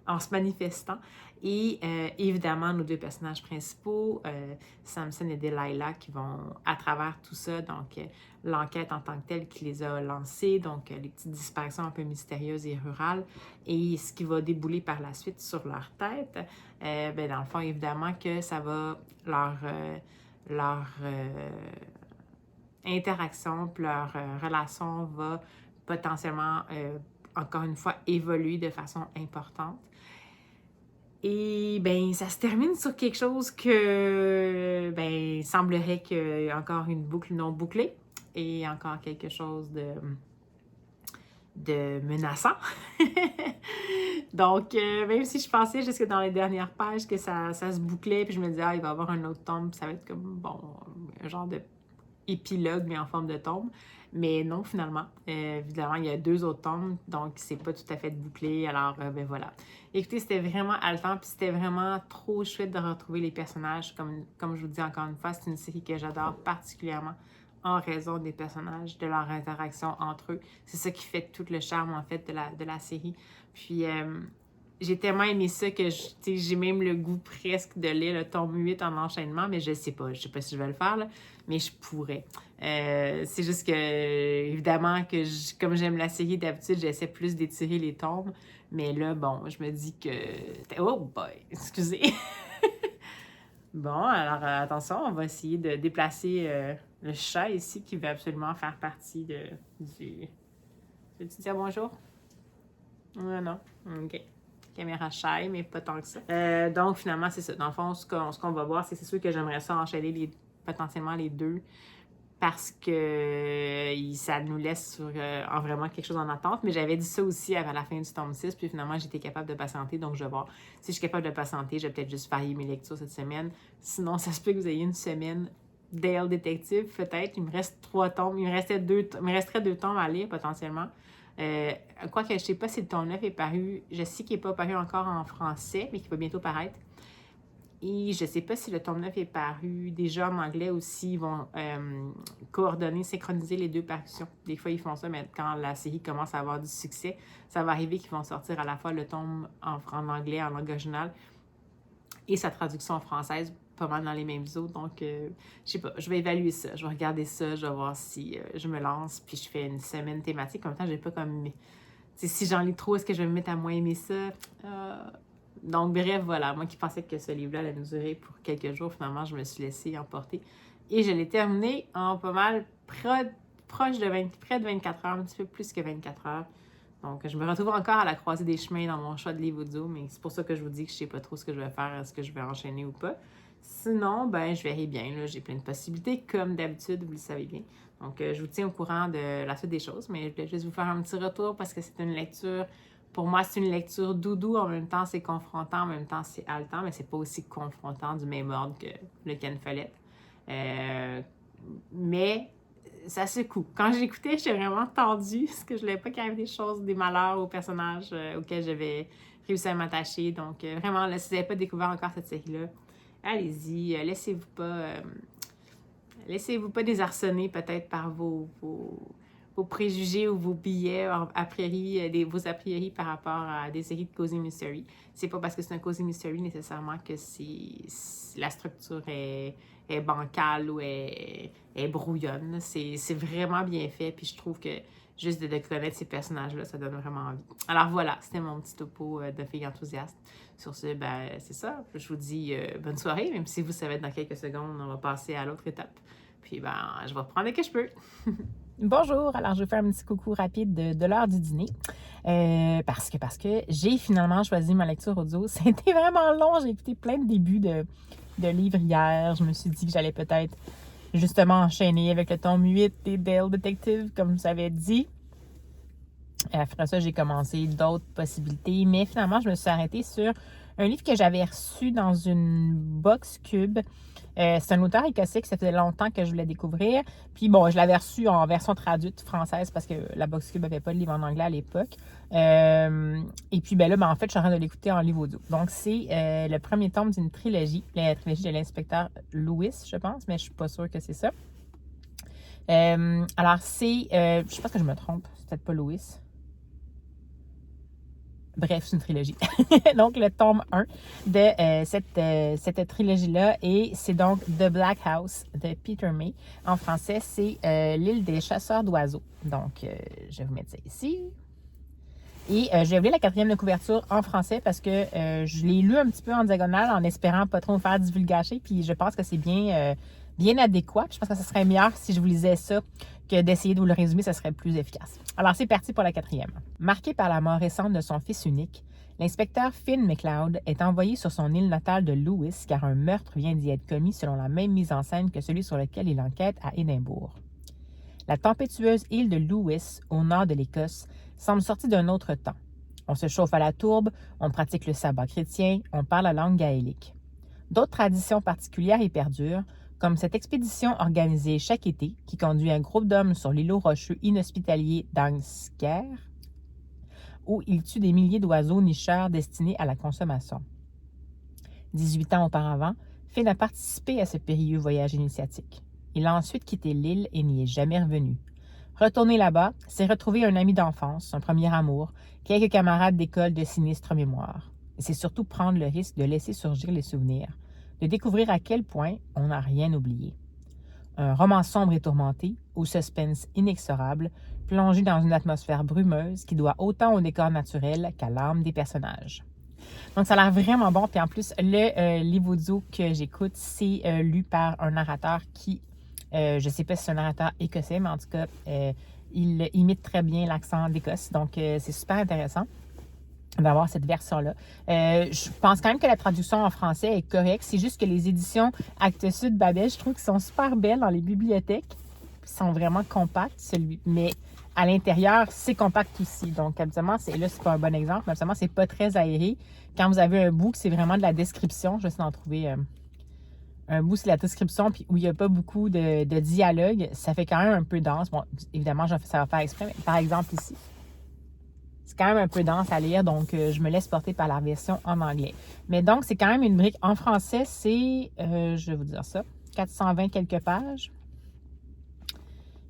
en se manifestant. Et évidemment, nos 2 personnages principaux, Samson et Delilah, qui vont à travers tout ça, donc l'enquête en tant que telle qui les a lancés, donc les petites disparitions un peu mystérieuses et rurales, et ce qui va débouler par la suite sur leur tête, ben dans le fond, évidemment que ça va leur interaction, puis leur relation va potentiellement, encore une fois, évoluer de façon importante. Et ben ça se termine sur quelque chose que, ben, il semblerait qu'il y a encore une boucle non bouclée et encore quelque chose de menaçant. Donc, même si je pensais jusque dans les dernières pages que ça se bouclait, puis je me disais, il va y avoir un autre tome, puis ça va être comme, bon, un genre de épilogue, mais en forme de tome. Mais non, finalement. Évidemment, il y a 2 autres tomes, donc c'est pas tout à fait bouclé. Alors, ben voilà. Écoutez, c'était vraiment haletant, puis c'était vraiment trop chouette de retrouver les personnages. Comme je vous dis encore une fois, c'est une série que j'adore particulièrement en raison des personnages, de leur interaction entre eux. C'est ça qui fait tout le charme, en fait, de la série. Puis, j'ai tellement aimé ça que j'ai même le goût presque de lire le tome 8 en enchaînement, mais je sais pas si je vais le faire, là, mais je pourrais. C'est juste que, évidemment, comme j'aime la série d'habitude, j'essaie plus d'étirer les tomes, mais là, bon, je me dis que... Oh boy, excusez! Bon, alors attention, on va essayer de déplacer le chat ici qui veut absolument faire partie du... Veux-tu dire bonjour? Non. OK. Caméra shy, mais pas tant que ça. Donc, finalement, c'est ça. Dans le fond, ce qu'on va voir, c'est sûr que j'aimerais ça enchaîner potentiellement les deux parce que ça nous laisse sur en vraiment quelque chose en attente. Mais j'avais dit ça aussi à la fin du tome 6, puis finalement, j'étais capable de patienter. Donc, je vais voir. Si je suis capable de patienter, je vais peut-être juste varier mes lectures cette semaine. Sinon, ça se peut que vous ayez une semaine Dale Detective, peut-être. Il me reste 3 tomes. Il me resterait 2 tomes à lire, potentiellement. Quoique, je ne sais pas si le tome 9 est paru. Je sais qu'il n'est pas paru encore en français, mais qu'il va bientôt paraître. Et je ne sais pas si le tome 9 est paru déjà en anglais aussi. Ils vont coordonner, synchroniser les deux parutions. Des fois, ils font ça, mais quand la série commence à avoir du succès, ça va arriver qu'ils vont sortir à la fois le tome en anglais, en langue originale, et sa traduction en française, pas mal dans les mêmes eaux. Donc, je sais pas, je vais évaluer ça. Je vais regarder ça, je vais voir si je me lance, puis je fais une semaine thématique. En même temps, j'ai pas comme... si j'en lis trop, est-ce que je vais me mettre à moins aimer ça? Donc, bref, voilà. Moi qui pensais que ce livre-là allait nous durer pour quelques jours, finalement, je me suis laissée emporter. Et je l'ai terminé en pas mal proche de près de 24 heures, un petit peu plus que 24 heures. Donc, je me retrouve encore à la croisée des chemins dans mon choix de livre audio, mais c'est pour ça que je vous dis que je sais pas trop ce que je vais faire, est-ce que je vais enchaîner ou pas. Sinon, ben, je verrai bien. Là, j'ai plein de possibilités, comme d'habitude, vous le savez bien. Donc, je vous tiens au courant de la suite des choses, mais je voulais juste vous faire un petit retour parce que c'est une lecture... Pour moi, c'est une lecture doudou. En même temps, c'est confrontant. En même temps, c'est haletant, mais c'est pas aussi confrontant du même ordre que le Ken Follett. Mais ça secoue. Quand j'écoutais, j'étais vraiment tendue parce que je voulais pas qu'il arrive des choses, des malheurs aux personnages auxquels j'avais réussi à m'attacher. Donc, vraiment, là, si vous n'avez pas découvert encore cette série-là, allez-y. Laissez-vous pas désarçonner peut-être par vos préjugés ou vos billets, vos a priori par rapport à des séries de Cozy Mystery. C'est pas parce que c'est un Cozy Mystery nécessairement que la structure est bancale ou est brouillonne. C'est vraiment bien fait, puis je trouve que juste de connaître ces personnages-là, ça donne vraiment envie. Alors voilà, c'était mon petit topo de fille enthousiaste. Sur ce, ben c'est ça. Je vous dis bonne soirée, même si vous savez dans quelques secondes, on va passer à l'autre étape. Puis ben, je vais reprendre dès que je peux. Bonjour, alors je vais faire un petit coucou rapide de l'heure du dîner parce que j'ai finalement choisi ma lecture audio. C'était vraiment long, j'ai écouté plein de débuts de livres hier. Je me suis dit que j'allais peut-être justement enchaîner avec le tome 8 des Dale Detective, comme vous avez dit. Après ça, j'ai commencé d'autres possibilités, mais finalement, je me suis arrêtée sur un livre que j'avais reçu dans une box cube. C'est un auteur écossais que ça faisait longtemps que je voulais découvrir. Puis bon, je l'avais reçu en version traduite française parce que la box cube n'avait pas de livre en anglais à l'époque. Et puis ben là, en fait, je suis en train de l'écouter en livre audio. Donc, c'est le premier tome d'une trilogie, la trilogie de l'inspecteur Lewis, je pense, mais je suis pas sûre que c'est ça. Alors, c'est... je pense que je me trompe, c'est peut-être pas Lewis. Bref, c'est une trilogie. Donc, le tome 1 de cette trilogie-là, et c'est donc The Black House de Peter May. En français, c'est l'île des chasseurs d'oiseaux. Donc, je vais vous mettre ça ici. Et je vais ouvrir la 4e de couverture en français parce que je l'ai lu un petit peu en diagonale en espérant pas trop me faire divulgacher. Puis je pense que c'est bien adéquat. Puis je pense que ce serait meilleur si je vous lisais ça que d'essayer de vous le résumer, ça serait plus efficace. Alors, c'est parti pour la 4e. Marqué par la mort récente de son fils unique, l'inspecteur Finn McLeod est envoyé sur son île natale de Lewis car un meurtre vient d'y être commis selon la même mise en scène que celui sur lequel il enquête à Édimbourg. La tempétueuse île de Lewis, au nord de l'Écosse, semble sortie d'un autre temps. On se chauffe à la tourbe, on pratique le sabbat chrétien, on parle la langue gaélique. D'autres traditions particulières y perdurent, comme cette expédition organisée chaque été qui conduit un groupe d'hommes sur l'îlot rocheux inhospitalier d'Angsker, où il tue des milliers d'oiseaux nicheurs destinés à la consommation. 18 ans auparavant, Finn a participé à ce périlleux voyage initiatique. Il a ensuite quitté l'île et n'y est jamais revenu. Retourner là-bas, c'est retrouver un ami d'enfance, un premier amour, quelques camarades d'école de sinistre mémoire. Et c'est surtout prendre le risque de laisser surgir les souvenirs, de découvrir à quel point on n'a rien oublié. Un roman sombre et tourmenté, au suspense inexorable, plongé dans une atmosphère brumeuse qui doit autant au décor naturel qu'à l'âme des personnages. Donc, ça a l'air vraiment bon. Puis en plus, le livre audio que j'écoute, c'est lu par un narrateur qui, je ne sais pas si c'est un narrateur écossais, mais en tout cas, il imite très bien l'accent d'Écosse. Donc, c'est super intéressant d'avoir cette version-là. Je pense quand même que la traduction en français est correcte. C'est juste que les éditions Actes Sud Babel, je trouve qu'elles sont super belles dans les bibliothèques. Ils sont vraiment compacts, mais à l'intérieur, c'est compact aussi. Donc, habituellement, là, c'est pas un bon exemple, mais habituellement, c'est pas très aéré. Quand vous avez un bout que c'est vraiment de la description, je vais essayer d'en trouver un bout, c'est la description, puis où il n'y a pas beaucoup de dialogue, ça fait quand même un peu dense. Bon, évidemment, ça va faire exprès, mais par exemple ici, c'est quand même un peu dense à lire, donc je me laisse porter par la version en anglais. Mais donc, c'est quand même une brique. En français, c'est, je vais vous dire ça, 420 quelques pages.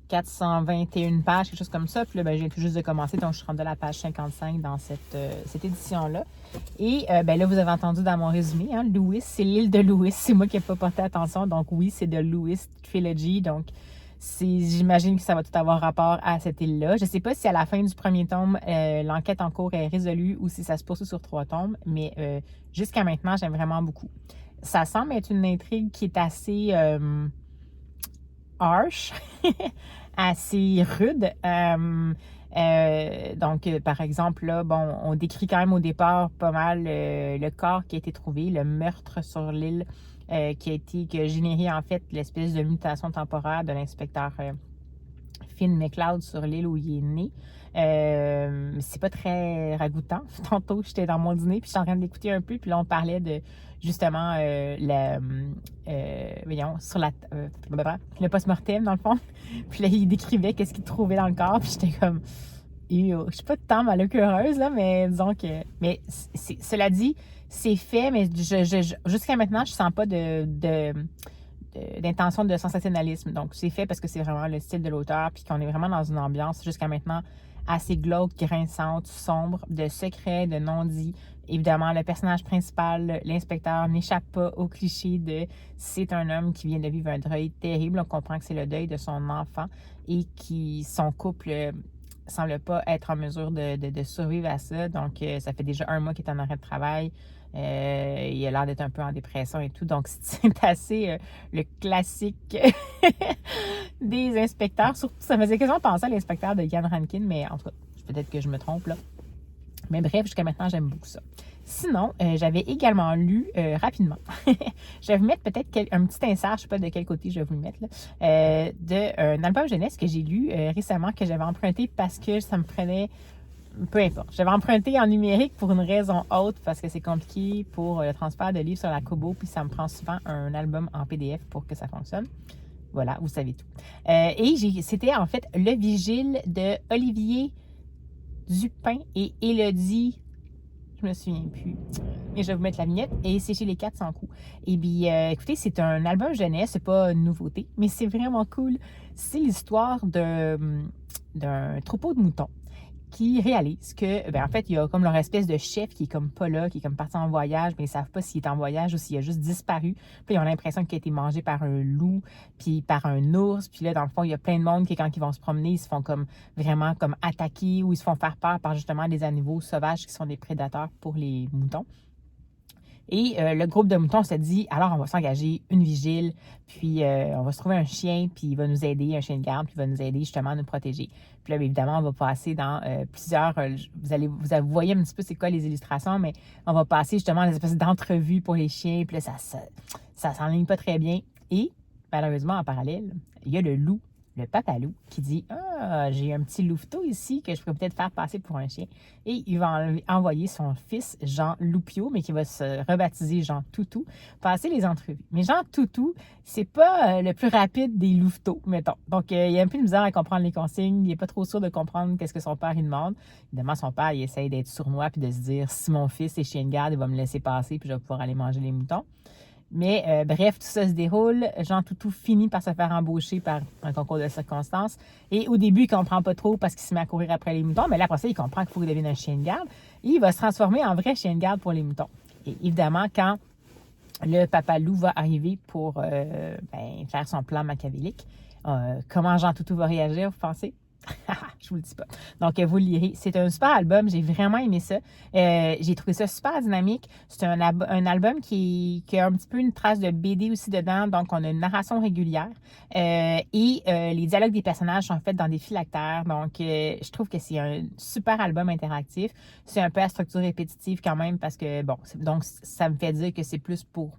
421 pages, quelque chose comme ça. Puis là, ben, je viens tout juste de commencer, donc je suis rendue à la page 55 dans cette édition-là. Et ben là, vous avez entendu dans mon résumé, hein, Lewis, c'est l'île de Lewis. C'est moi qui n'ai pas porté attention. Donc oui, c'est de Lewis Trilogy. Donc j'imagine que ça va tout avoir rapport à cette île-là. Je ne sais pas si à la fin du premier tome, l'enquête en cours est résolue ou si ça se poursuit sur 3 tomes, mais jusqu'à maintenant, j'aime vraiment beaucoup. Ça semble être une intrigue qui est assez harsh, assez rude. Donc, par exemple, là, bon, on décrit quand même au départ pas mal le corps qui a été trouvé, le meurtre sur l'île qui a généré en fait l'espèce de mutation temporaire de l'inspecteur Finn McLeod sur l'île où il est né. C'est pas très ragoûtant. Tantôt, j'étais dans mon dîner, puis j'étais en train d'écouter un peu, puis là, on parlait de, justement, voyons, sur le post-mortem, dans le fond. Puis là, il décrivait qu'est-ce qu'il trouvait dans le corps, puis j'étais comme, je suis pas tant malheureuse, là, mais disons que, mais cela dit, c'est fait, mais jusqu'à maintenant, je sens pas d'intention de sensationnalisme. Donc, c'est fait parce que c'est vraiment le style de l'auteur, puis qu'on est vraiment dans une ambiance, jusqu'à maintenant, assez glauque, grinçante, sombre, de secrets, de non-dits. Évidemment, le personnage principal, l'inspecteur, n'échappe pas au cliché de c'est un homme qui vient de vivre un deuil terrible. On comprend que c'est le deuil de son enfant et son couple semble pas être en mesure de survivre à ça. Donc, ça fait déjà 1 mois qu'il est en arrêt de travail. Il a l'air d'être un peu en dépression et tout. Donc, c'est assez le classique des inspecteurs. Surtout, ça me faisait quasiment penser à l'inspecteur de Ian Rankin, mais en tout cas, peut-être que je me trompe là. Mais bref, jusqu'à maintenant, j'aime beaucoup ça. Sinon, j'avais également lu rapidement. Je vais vous mettre peut-être un petit insert, je ne sais pas de quel côté je vais vous le mettre, d'un album jeunesse que j'ai lu récemment, que j'avais emprunté parce que ça me prenait. Peu importe. J'avais emprunté en numérique pour une raison autre parce que c'est compliqué pour le transfert de livres sur la Kobo, puis ça me prend souvent un album en PDF pour que ça fonctionne. Voilà, vous savez tout. Et c'était en fait Le Vigile de Olivier Dupin et Élodie, je me souviens plus, mais je vais vous mettre la vignette, et c'est chez les 400 coups. Et bien, écoutez, c'est un album jeunesse, c'est pas une nouveauté, mais c'est vraiment cool. C'est l'histoire d'un troupeau de moutons qui réalisent que, en fait, il y a comme leur espèce de chef qui est comme pas là, qui est comme parti en voyage, mais ils savent pas s'il est en voyage ou s'il a juste disparu. Puis ils ont l'impression qu'il a été mangé par un loup, puis par un ours. Puis là, dans le fond, il y a plein de monde qui, quand ils vont se promener, ils se font comme vraiment comme attaquer ou ils se font faire peur par justement des animaux sauvages qui sont des prédateurs pour les moutons. Et le groupe de moutons se dit, alors on va s'engager une vigile, puis on va se trouver un chien, puis il va nous aider, un chien de garde, puis il va nous aider justement à nous protéger. Puis là, évidemment, on va passer dans plusieurs, vous voyez un petit peu c'est quoi les illustrations, mais on va passer justement dans des espèces d'entrevues pour les chiens, puis là, ça s'enligne pas très bien. Et malheureusement, en parallèle, il y a le loup, le papa loup, qui dit « Ah, j'ai un petit louveteau ici que je pourrais peut-être faire passer pour un chien. » Et il va envoyer son fils, Jean Loupio, mais qui va se rebaptiser Jean Toutou, passer les entrevues. Mais Jean Toutou, c'est pas le plus rapide des louveteaux, mettons. Donc, il a un peu de misère à comprendre les consignes. Il n'est pas trop sûr de comprendre qu'est-ce que son père lui demande. Évidemment, son père, il essaye d'être sournois puis de se dire « Si mon fils est chien de garde, il va me laisser passer puis je vais pouvoir aller manger les moutons. » Mais bref, tout ça se déroule. Jean Toutou finit par se faire embaucher par un concours de circonstances. Et au début, il ne comprend pas trop parce qu'il se met à courir après les moutons. Mais là, après ça, il comprend qu'il faut qu'il devienne un chien de garde. Et il va se transformer en vrai chien de garde pour les moutons. Et évidemment, quand le papa loup va arriver pour faire son plan machiavélique, comment Jean Toutou va réagir, vous pensez? Je vous le dis pas. Donc, vous le lirez. C'est un super album. J'ai vraiment aimé ça. J'ai trouvé ça super dynamique. C'est un album qui a un petit peu une trace de BD aussi dedans. Donc, on a une narration régulière. Et les dialogues des personnages sont faits dans des phylactères. Donc, je trouve que c'est un super album interactif. C'est un peu à structure répétitive quand même parce que, bon, donc ça me fait dire que c'est plus pour,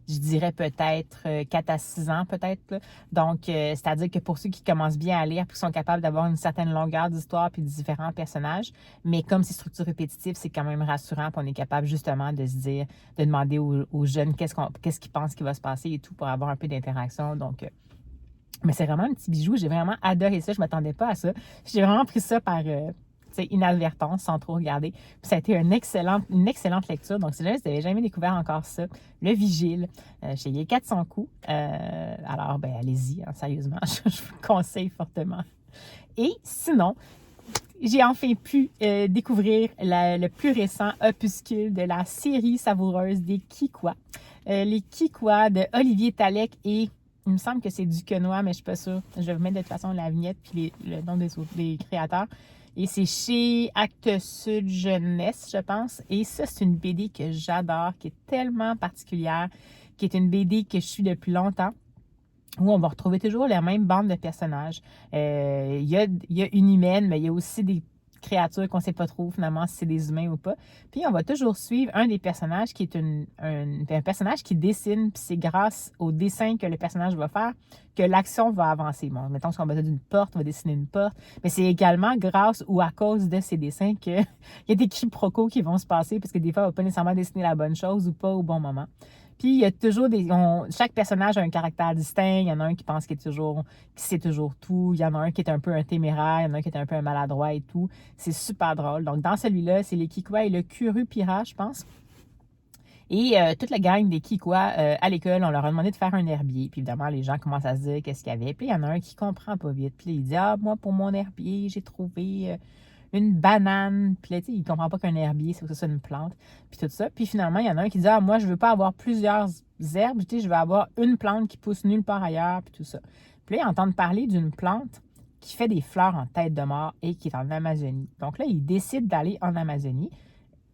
je dirais peut-être 4 à 6 ans peut-être. Là. Donc, c'est-à-dire que pour ceux qui commencent bien à lire et qui sont capables d'avoir une certaine longueur d'histoire puis de différents personnages, mais comme c'est structure répétitive, c'est quand même rassurant puis on est capable justement de se dire, de demander aux jeunes qu'est-ce qu'ils pensent qu'il va se passer et tout pour avoir un peu d'interaction. Donc, mais c'est vraiment un petit bijou. J'ai vraiment adoré ça. Je ne m'attendais pas à ça. J'ai vraiment pris ça par inadvertance, sans trop regarder. Puis ça a été une excellente lecture. Donc, si jamais vous n'avez jamais découvert encore ça, Le Vigile, chez Les 400 coups. Alors, allez-y, hein, sérieusement, je vous le conseille fortement. Et sinon, j'ai enfin pu découvrir le plus récent opuscule de la série savoureuse des Kikwa. Les Kikwa de Olivier Talek et il me semble que c'est Duquesnoy, mais je ne suis pas sûre. Je vais vous mettre de toute façon la vignette puis le nom des créateurs. Et c'est chez Actes Sud Jeunesse, je pense. Et ça, c'est une BD que j'adore, qui est tellement particulière, qui est une BD que je suis depuis longtemps, où on va retrouver toujours la même bande de personnages. Il y a une humaine, mais il y a aussi des créatures qu'on ne sait pas trop finalement si c'est des humains ou pas. Puis on va toujours suivre un des personnages qui est un personnage qui dessine, puis c'est grâce au dessin que le personnage va faire que l'action va avancer. Bon, mettons qu'on va d'une porte, on va dessiner une porte, mais c'est également grâce ou à cause de ces dessins qu'il y a des quiproquos qui vont se passer, parce que des fois, on ne va pas nécessairement dessiner la bonne chose ou pas au bon moment. Puis, il y a toujours chaque personnage a un caractère distinct. Il y en a un qui pense qu'il sait toujours tout. Il y en a un qui est un peu un téméraire. Il y en a un qui est un peu un maladroit et tout. C'est super drôle. Donc, dans celui-là, c'est les Kikwa et le Curupira, je pense. Et toute la gang des Kikwa, à l'école, on leur a demandé de faire un herbier. Puis évidemment, les gens commencent à se dire qu'est-ce qu'il y avait. Puis il y en a un qui comprend pas vite. Puis là, il dit « Ah, moi, pour mon herbier, j'ai trouvé une banane. » Puis là, tu sais, il comprend pas qu'un herbier, c'est que ça, c'est une plante. Puis tout ça. Puis finalement, il y en a un qui dit « Ah, moi, je veux pas avoir plusieurs herbes. Tu sais, je veux avoir une plante qui pousse nulle part ailleurs. » Puis tout ça. Puis là, ils entendent parler d'une plante qui fait des fleurs en tête de mort et qui est en Amazonie. Donc là, ils décident d'aller en Amazonie.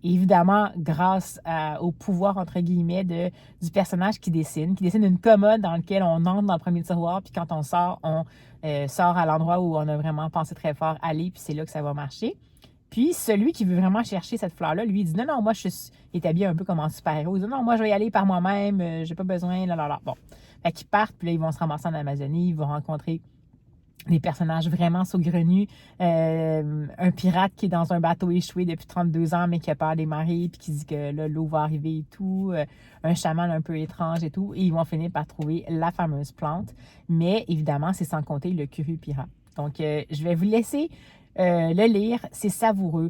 Évidemment, grâce au pouvoir, entre guillemets, du personnage qui dessine une commode dans laquelle on entre dans le premier tiroir, puis quand on sort sort à l'endroit où on a vraiment pensé très fort aller, puis c'est là que ça va marcher. Puis, celui qui veut vraiment chercher cette fleur-là, lui, il dit « Non, moi, il est habillé un peu comme un super-héros. Il dit « Non, moi, je vais y aller par moi-même, j'ai pas besoin, là. » Bon, fait qu'ils partent, puis là, ils vont se ramasser en Amazonie, ils vont rencontrer des personnages vraiment saugrenus, un pirate qui est dans un bateau échoué depuis 32 ans, mais qui a peur des marées, puis qui dit que là, l'eau va arriver et tout, un chaman un peu étrange et tout, et ils vont finir par trouver la fameuse plante, mais évidemment, c'est sans compter le Curupira. Donc, je vais vous laisser le lire, c'est savoureux.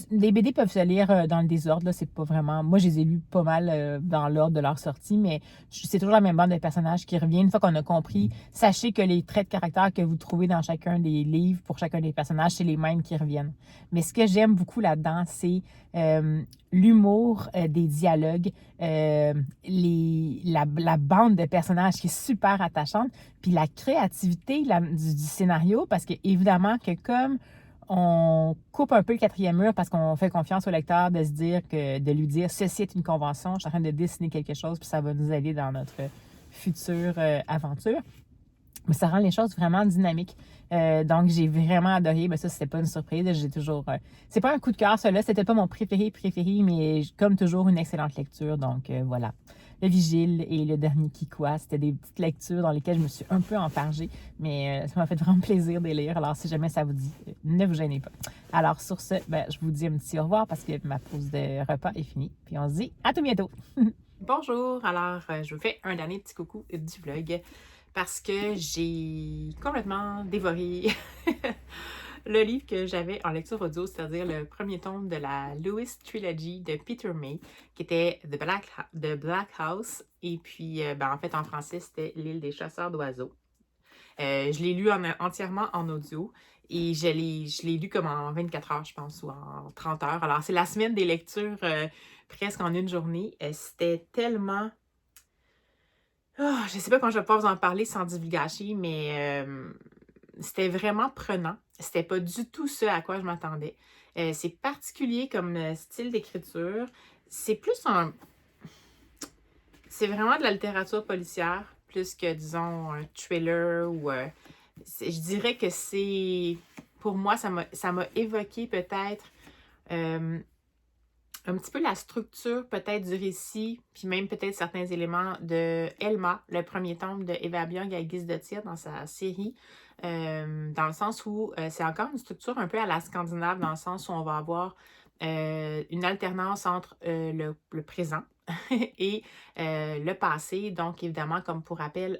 Les BD peuvent se lire dans le désordre, là, c'est pas vraiment... Moi, je les ai lus pas mal dans l'ordre de leur sortie, mais c'est toujours la même bande de personnages qui revient. Une fois qu'on a compris, sachez que les traits de caractère que vous trouvez dans chacun des livres pour chacun des personnages, c'est les mêmes qui reviennent. Mais ce que j'aime beaucoup là-dedans, c'est l'humour des dialogues, la bande de personnages qui est super attachante, puis la créativité du scénario, parce que évidemment que comme on coupe un peu le quatrième mur parce qu'on fait confiance au lecteur de lui dire ceci est une convention, je suis en train de dessiner quelque chose, puis ça va nous aider dans notre future aventure. Mais ça rend les choses vraiment dynamiques. Donc, j'ai vraiment adoré. Mais ça, c'était pas une surprise. J'ai toujours... c'est pas un coup de cœur, celui-là. C'était pas mon préféré, mais comme toujours, une excellente lecture. Donc, voilà. Le Vigile et le dernier Kikwa, c'était des petites lectures dans lesquelles je me suis un peu enfargée. Mais ça m'a fait vraiment plaisir de les lire. Alors, si jamais ça vous dit, ne vous gênez pas. Alors, sur ce, je vous dis un petit au revoir parce que ma pause de repas est finie. Puis on se dit à tout bientôt. Bonjour. Alors, je vous fais un dernier petit coucou du vlog. Parce que j'ai complètement dévoré le livre que j'avais en lecture audio, c'est-à-dire le premier tome de la Lewis Trilogy de Peter May, qui était The Black House. Et puis, en fait, en français, c'était L'île des chasseurs d'oiseaux. Je l'ai lu entièrement en audio et je l'ai lu comme en 24 heures, je pense, ou en 30 heures. Alors, c'est la semaine des lectures presque en une journée. C'était tellement... Oh, je ne sais pas quand je vais pouvoir vous en parler sans divulgacher, mais c'était vraiment prenant. C'était pas du tout ce à quoi je m'attendais. C'est particulier comme style d'écriture. C'est plus un... C'est vraiment de la littérature policière, plus que, disons, un thriller ou... je dirais que c'est... Pour moi, ça m'a évoqué peut-être un petit peu la structure peut-être du récit, puis même peut-être certains éléments de Elma, le premier tome de Eva Björk à guise de tir dans sa série, dans le sens où c'est encore une structure un peu à la scandinave, dans le sens où on va avoir une alternance entre le présent et le passé. Donc, évidemment, comme pour rappel,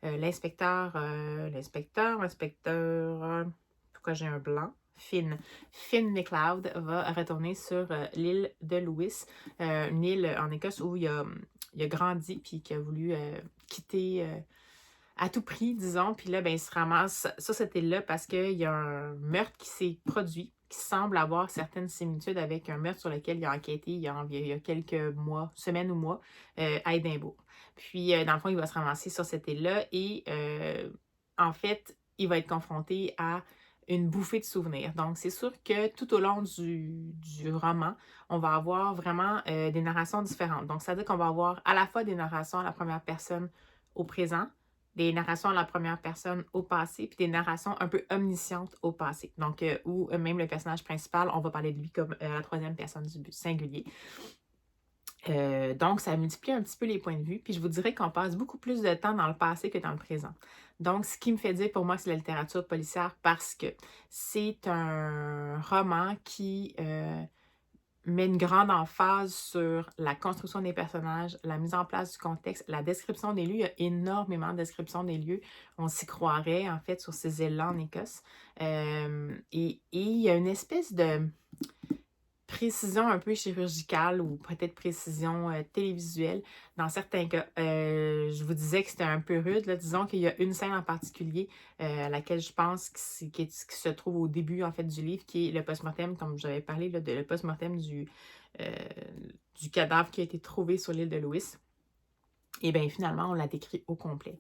l'inspecteur, pourquoi j'ai un blanc? Finn McLeod va retourner sur l'île de Lewis, une île en Écosse où il a grandi puis qu'il a voulu quitter à tout prix, disons. Puis là, ben, il se ramasse sur cette île-là parce qu'il y a un meurtre qui s'est produit, qui semble avoir certaines similitudes avec un meurtre sur lequel il a enquêté il y a quelques mois, semaines ou mois, à Édimbourg. Puis, dans le fond, il va se ramasser sur cette île-là et en fait, il va être confronté à une bouffée de souvenirs. Donc, c'est sûr que tout au long du roman, on va avoir vraiment des narrations différentes. Donc, c'est-à-dire qu'on va avoir à la fois des narrations à la première personne au présent, des narrations à la première personne au passé, puis des narrations un peu omniscientes au passé. Donc, où même le personnage principal, on va parler de lui comme la troisième personne du singulier. Donc, ça multiplie un petit peu les points de vue. Puis je vous dirais qu'on passe beaucoup plus de temps dans le passé que dans le présent. Donc, ce qui me fait dire pour moi que c'est la littérature policière parce que c'est un roman qui met une grande emphase sur la construction des personnages, la mise en place du contexte, la description des lieux. Il y a énormément de descriptions des lieux. On s'y croirait, en fait, sur ces îles-là en Écosse. Et il y a une espèce de précision un peu chirurgicale ou peut-être précision télévisuelle dans certains cas. Je vous disais que c'était un peu rude. Là. Disons qu'il y a une scène en particulier à laquelle je pense qui se trouve au début en fait du livre, qui est le post-mortem, comme j'avais parlé, là, de le post-mortem du cadavre qui a été trouvé sur l'île de Lewis. Et bien finalement, on l'a décrit au complet,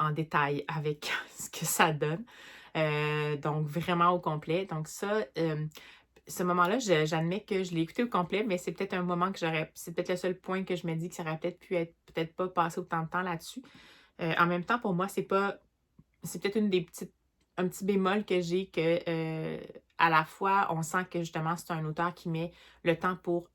en détail, avec ce que ça donne. Donc vraiment au complet. Donc ça... ce moment-là, j'admets que je l'ai écouté au complet, mais c'est peut-être un moment que c'est peut-être le seul point que je me dis que ça aurait peut-être pu être, peut-être pas passer autant de temps là-dessus. En même temps, pour moi, c'est peut-être un petit bémol que j'ai que à la fois, on sent que justement, c'est un auteur qui met le temps pour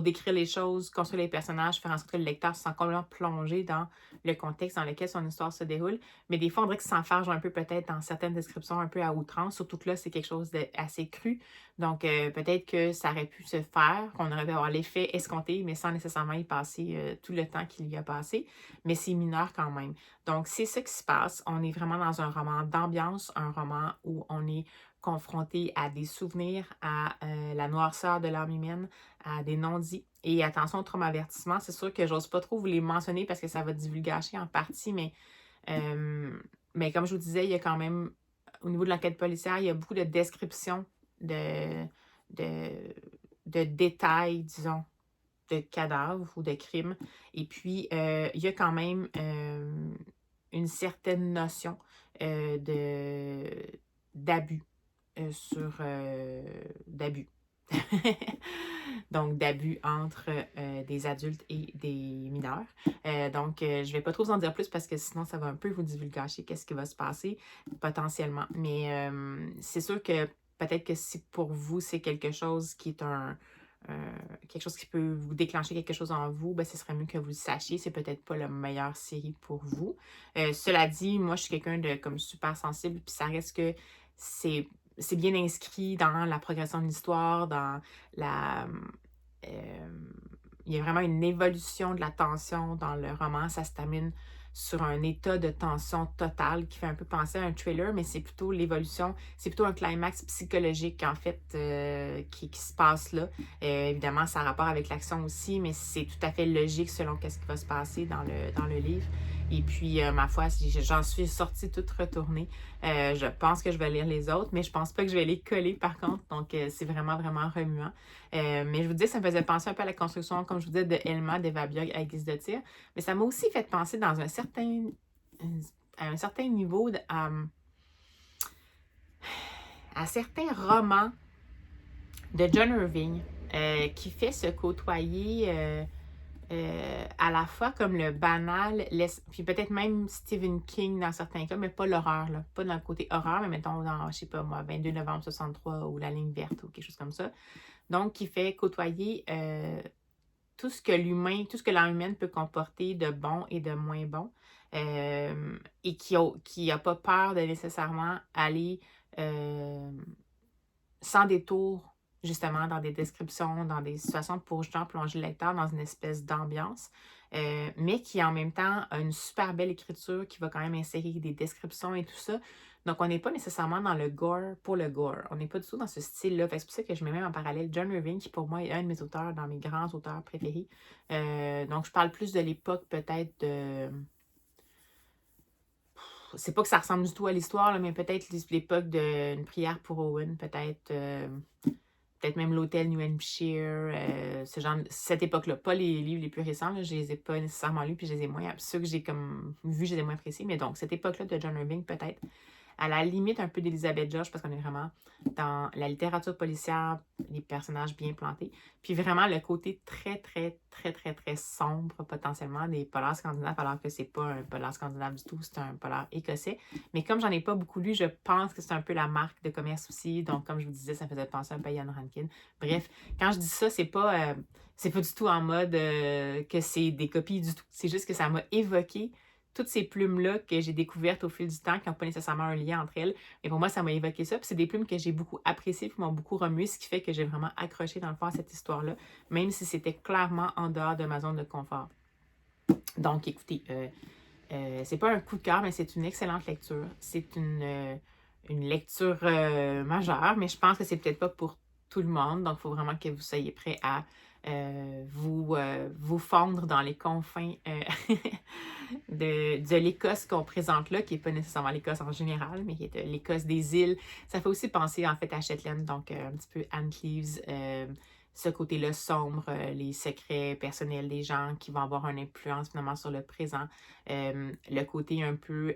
décrire les choses, construire les personnages, faire en sorte que le lecteur se sent complètement plongé dans le contexte dans lequel son histoire se déroule. Mais des fois, on dirait que ça s'enfarge un peu peut-être dans certaines descriptions un peu à outrance, surtout que là, c'est quelque chose d'assez cru. Donc, peut-être que ça aurait pu se faire, qu'on aurait pu avoir l'effet escompté, mais sans nécessairement y passer tout le temps qu'il y a passé. Mais c'est mineur quand même. Donc, c'est ça qui se passe. On est vraiment dans un roman d'ambiance, un roman où on est confronté à des souvenirs, à la noirceur de l'âme humaine, à des non-dits. Et attention au trauma-avertissement, c'est sûr que j'ose pas trop vous les mentionner parce que ça va divulgacher en partie, mais comme je vous disais, il y a quand même, au niveau de l'enquête policière, il y a beaucoup de descriptions de détails, disons, de cadavres ou de crimes. Et puis, il y a quand même une certaine notion d'abus d'abus. Donc, d'abus entre des adultes et des mineurs. Donc, je vais pas trop vous en dire plus parce que sinon, ça va un peu vous divulgacher qu'est-ce qui va se passer potentiellement. Mais c'est sûr que peut-être que si pour vous, c'est quelque chose qui est quelque chose qui peut vous déclencher quelque chose en vous, ben, ce serait mieux que vous le sachiez. C'est peut-être pas la meilleure série pour vous. Cela dit, moi, je suis quelqu'un de comme super sensible, puis ça reste que c'est bien inscrit dans la progression de l'histoire, dans la... il y a vraiment une évolution de la tension dans le roman. Ça se termine sur un état de tension totale qui fait un peu penser à un thriller, mais c'est plutôt l'évolution, c'est plutôt un climax psychologique en fait qui se passe là. Évidemment, ça a rapport avec l'action aussi, mais c'est tout à fait logique selon ce qui va se passer dans le livre. Et puis, ma foi, j'en suis sortie toute retournée. Je pense que je vais lire les autres, mais je pense pas que je vais les coller par contre. Donc, c'est vraiment, vraiment remuant. Mais je vous dis, ça me faisait penser un peu à la construction, comme je vous disais, de Elma, d'Eva Björk à Guise de tir. Mais ça m'a aussi fait penser à un certain niveau à certains romans de John Irving qui fait se côtoyer à la fois comme le banal, puis peut-être même Stephen King dans certains cas, mais pas l'horreur, là. Pas dans le côté horreur, mais mettons dans, je sais pas moi, 22 novembre 63 ou La ligne verte ou quelque chose comme ça. Donc, qui fait côtoyer tout ce que l'âme humaine peut comporter de bon et de moins bon, et qui a pas peur de nécessairement aller sans détour, justement, dans des descriptions, dans des situations pour justement plonger le lecteur dans une espèce d'ambiance, mais qui en même temps a une super belle écriture qui va quand même insérer des descriptions et tout ça. Donc, on n'est pas nécessairement dans le gore pour le gore. On n'est pas du tout dans ce style-là. C'est pour ça que je mets même en parallèle John Irving, qui pour moi est un de mes auteurs, dans mes grands auteurs préférés. Donc, je parle plus de l'époque peut-être de... C'est pas que ça ressemble du tout à l'histoire, là, mais peut-être l'époque d'une prière pour Owen, peut-être même l'hôtel New Hampshire, cette époque-là. Pas les livres les plus récents, là, je les ai pas nécessairement lus, puis je les ai moins... Ceux que j'ai comme vu, je les ai moins appréciés. Mais donc, cette époque-là de John Irving, peut-être. À la limite un peu d'Elizabeth George, parce qu'on est vraiment dans la littérature policière, les personnages bien plantés. Puis vraiment le côté très, très, très, très, très sombre, potentiellement, des polars scandinaves, alors que c'est pas un polar scandinave du tout, c'est un polar écossais. Mais comme j'en ai pas beaucoup lu, je pense que c'est un peu la marque de commerce aussi. Donc, comme je vous disais, ça faisait penser un peu à Ian Rankin. Bref, quand je dis ça, c'est pas du tout en mode que c'est des copies du tout. C'est juste que ça m'a évoqué toutes ces plumes-là que j'ai découvertes au fil du temps, qui n'ont pas nécessairement un lien entre elles. Et pour moi, ça m'a évoqué ça. Puis c'est des plumes que j'ai beaucoup appréciées, qui m'ont beaucoup remué, ce qui fait que j'ai vraiment accroché dans le fond à cette histoire-là, même si c'était clairement en dehors de ma zone de confort. Donc, écoutez, c'est pas un coup de cœur, mais c'est une excellente lecture. C'est une lecture majeure, mais je pense que c'est peut-être pas pour tout le monde. Donc, il faut vraiment que vous soyez prêts à vous fondre dans les confins de l'Écosse qu'on présente là, qui n'est pas nécessairement l'Écosse en général, mais qui est l'Écosse des îles. Ça fait aussi penser en fait à Shetland, donc un petit peu Anne Cleeves, ce côté-là sombre, les secrets personnels des gens qui vont avoir une influence finalement sur le présent, le côté un peu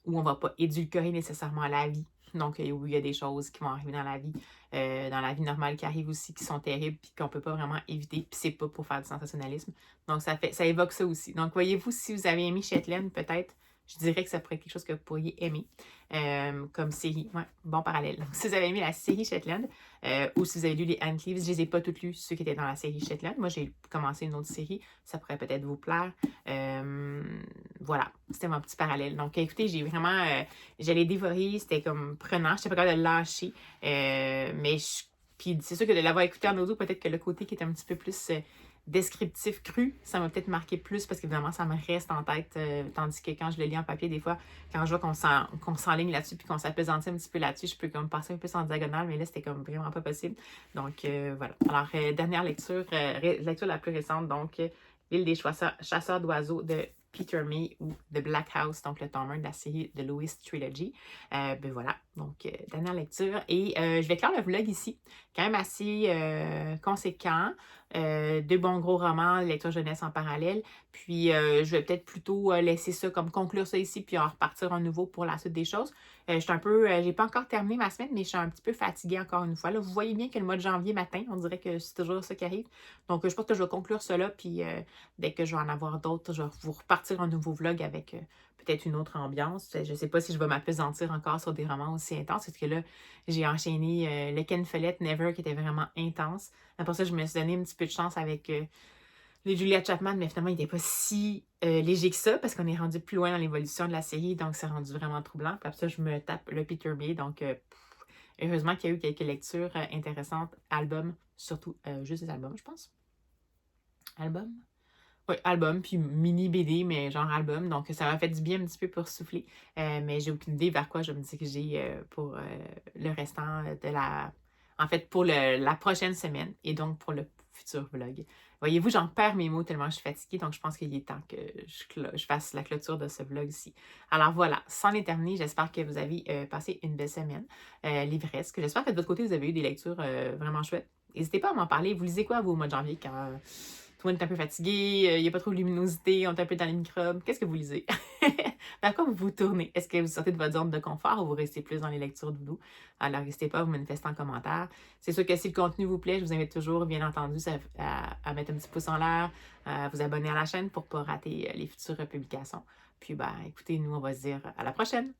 où on ne va pas édulcorer nécessairement la vie. Donc, où il y a des choses qui vont arriver dans la vie normale qui arrivent aussi, qui sont terribles, puis qu'on ne peut pas vraiment éviter, puis c'est pas pour faire du sensationnalisme. Donc, ça évoque ça aussi. Donc, voyez-vous, si vous avez aimé Shetland, peut-être, je dirais que ça pourrait être quelque chose que vous pourriez aimer comme série. Ouais, bon parallèle. Donc, si vous avez aimé la série Shetland, ou si vous avez lu les Anne Cleeves, je les ai pas toutes lues, ceux qui étaient dans la série Shetland. Moi, j'ai commencé une autre série, ça pourrait peut-être vous plaire. Voilà, c'était mon petit parallèle. Donc, écoutez, j'ai vraiment... j'allais dévorer, c'était comme prenant, je n'étais pas capable de le lâcher. Puis c'est sûr que de l'avoir écouté en audio, peut-être que le côté qui était un petit peu plus descriptif cru, ça m'a peut-être marqué plus parce qu'évidemment, ça me reste en tête. Tandis que quand je le lis en papier, des fois, quand je vois qu'on s'enligne là-dessus puis qu'on s'appesantit un petit peu là-dessus, je peux comme passer un peu en diagonale, mais là, c'était comme vraiment pas possible. Donc, voilà. Alors, dernière lecture, lecture la plus récente, donc, L'île des chasseurs d'oiseaux de Peter May ou The Black House, donc le tome 1 de la série de Lewis Trilogy. Ben voilà, donc dernière lecture. Et je vais clore le vlog ici, quand même assez conséquent. Deux bons gros romans, lecture jeunesse en parallèle. Puis je vais peut-être plutôt laisser ça comme conclure ça ici, puis en repartir à nouveau pour la suite des choses. Je suis un peu, j'ai pas encore terminé ma semaine, mais je suis un petit peu fatiguée encore une fois. Là, vous voyez bien que le mois de janvier matin, on dirait que c'est toujours ça qui arrive. Donc je pense que je vais conclure cela, puis dès que je vais en avoir d'autres, je vais vous repartir un nouveau vlog avec peut-être une autre ambiance. Je ne sais pas si je vais m'appesantir encore sur des romans aussi intenses, parce que là, j'ai enchaîné le Ken Follett Never, qui était vraiment intense. Après ça, je me suis donné un petit peu de chance avec les Julia Chapman, mais finalement, il n'était pas si léger que ça, parce qu'on est rendu plus loin dans l'évolution de la série, donc c'est rendu vraiment troublant. Puis après ça, je me tape le Peter May, donc heureusement qu'il y a eu quelques lectures intéressantes, albums, surtout juste des albums, je pense. Albums? Oui, album, puis mini BD, mais genre album. Donc, ça m'a fait du bien un petit peu pour souffler. Mais j'ai aucune idée vers quoi je me diriger pour le restant de la... En fait, pour la prochaine semaine et donc pour le futur vlog. Voyez-vous, j'en perds mes mots tellement je suis fatiguée, donc je pense qu'il est temps que je fasse la clôture de ce vlog-ci. Alors voilà, sans les terminer, j'espère que vous avez passé une belle semaine livresque. J'espère que de votre côté, vous avez eu des lectures vraiment chouettes. N'hésitez pas à m'en parler. Vous lisez quoi, vous, au mois de janvier, quand tout le monde est un peu fatigué, il n'y a pas trop de luminosité, on est un peu dans les microbes? Qu'est-ce que vous lisez? Vers quoi vous vous tournez? Est-ce que vous sortez de votre zone de confort ou vous restez plus dans les lectures doudou? Alors, n'hésitez pas à vous manifester en commentaire. C'est sûr que si le contenu vous plaît, je vous invite toujours, bien entendu, à mettre un petit pouce en l'air, à vous abonner à la chaîne pour ne pas rater les futures publications. Puis, écoutez, nous, on va se dire à la prochaine!